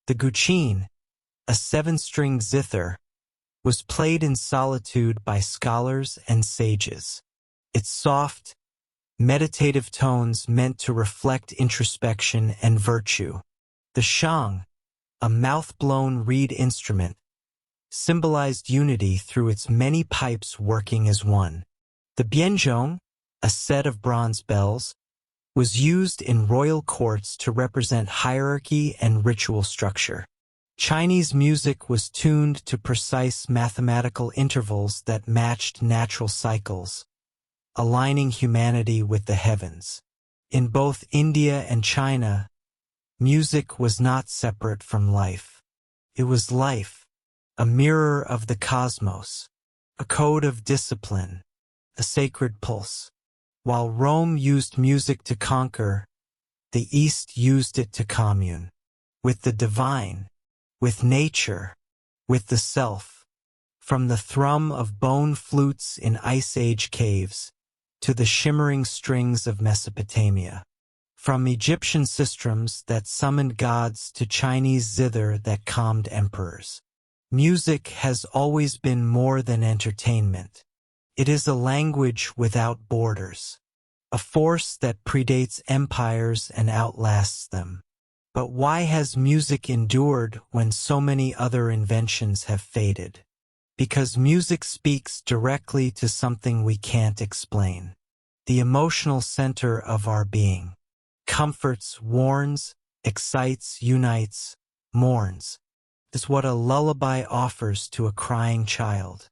The guqin, a 7-stringed zither, was played in solitude by scholars and sages. Its soft, meditative tones meant to reflect introspection and virtue. The shang, a mouth-blown reed instrument, symbolized unity through its many pipes working as one. The bianzhong, a set of bronze bells, was used in royal courts to represent hierarchy and ritual structure. Chinese music was tuned to precise mathematical intervals that matched natural cycles, aligning humanity with the heavens. In both India and China, music was not separate from life. It was life, a mirror of the cosmos, a code of discipline, a sacred pulse. While Rome used music to conquer, the East used it to commune with the divine, with nature, with the self. From the thrum of bone flutes in Ice Age caves to the shimmering strings of Mesopotamia, From Egyptian sistrums that summoned gods to Chinese zither that calmed emperors. Music has always been more than entertainment. It is a language without borders, a force that predates empires and outlasts them. But why has music endured when so many other inventions have faded? Because music speaks directly to something we can't explain. The emotional center of our being. Comforts, warns, excites, unites, mourns. Is what a lullaby offers to a crying child.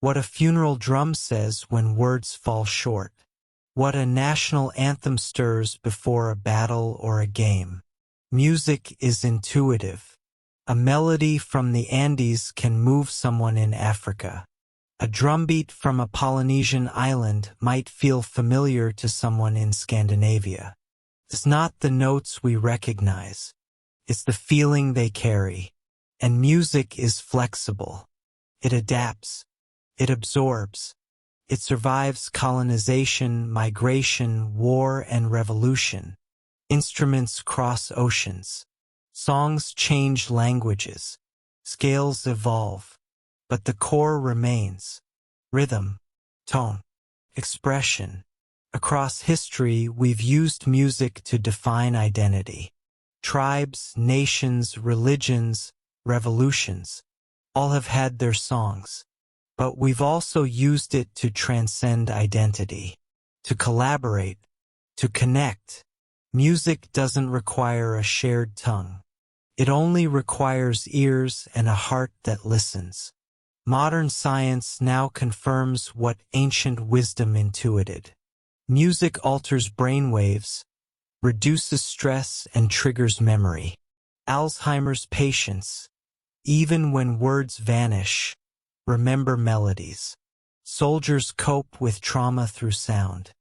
What a funeral drum says when words fall short. What a national anthem stirs before a battle or a game. Music is intuitive. A melody from the Andes can move someone in Africa. A drumbeat from a Polynesian island might feel familiar to someone in Scandinavia. It's not the notes we recognize. It's the feeling they carry. And music is flexible. It adapts. It absorbs. It survives colonization, migration, war, and revolution. Instruments cross oceans. Songs change languages. Scales evolve. But the core remains. Rhythm, tone, expression. Across history, we've used music to define identity. Tribes, nations, religions, revolutions, all have had their songs. But we've also used it to transcend identity, to collaborate, to connect. Music doesn't require a shared tongue. It only requires ears and a heart that listens. Modern science now confirms what ancient wisdom intuited. Music alters brainwaves, reduces stress, and triggers memory. Alzheimer's patients, even when words vanish, remember melodies. Soldiers cope with trauma through sound.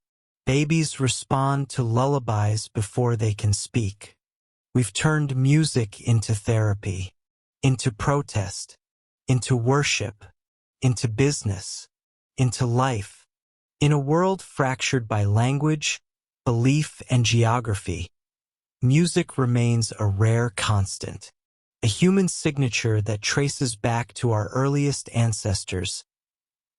Babies respond to lullabies before they can speak. We've turned music into therapy, into protest, into worship, into business, into life. In a world fractured by language, belief, and geography, music remains a rare constant. A human signature that traces back to our earliest ancestors,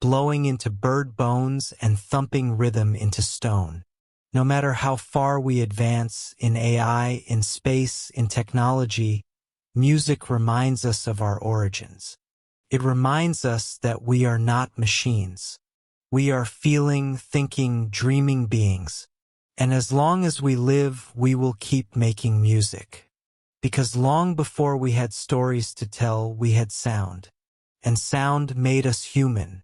blowing into bird bones and thumping rhythm into stone. No matter how far we advance in AI, in space, in technology, music reminds us of our origins. It reminds us that we are not machines. We are feeling, thinking, dreaming beings. And as long as we live, we will keep making music. Because long before we had stories to tell, we had sound. And sound made us human.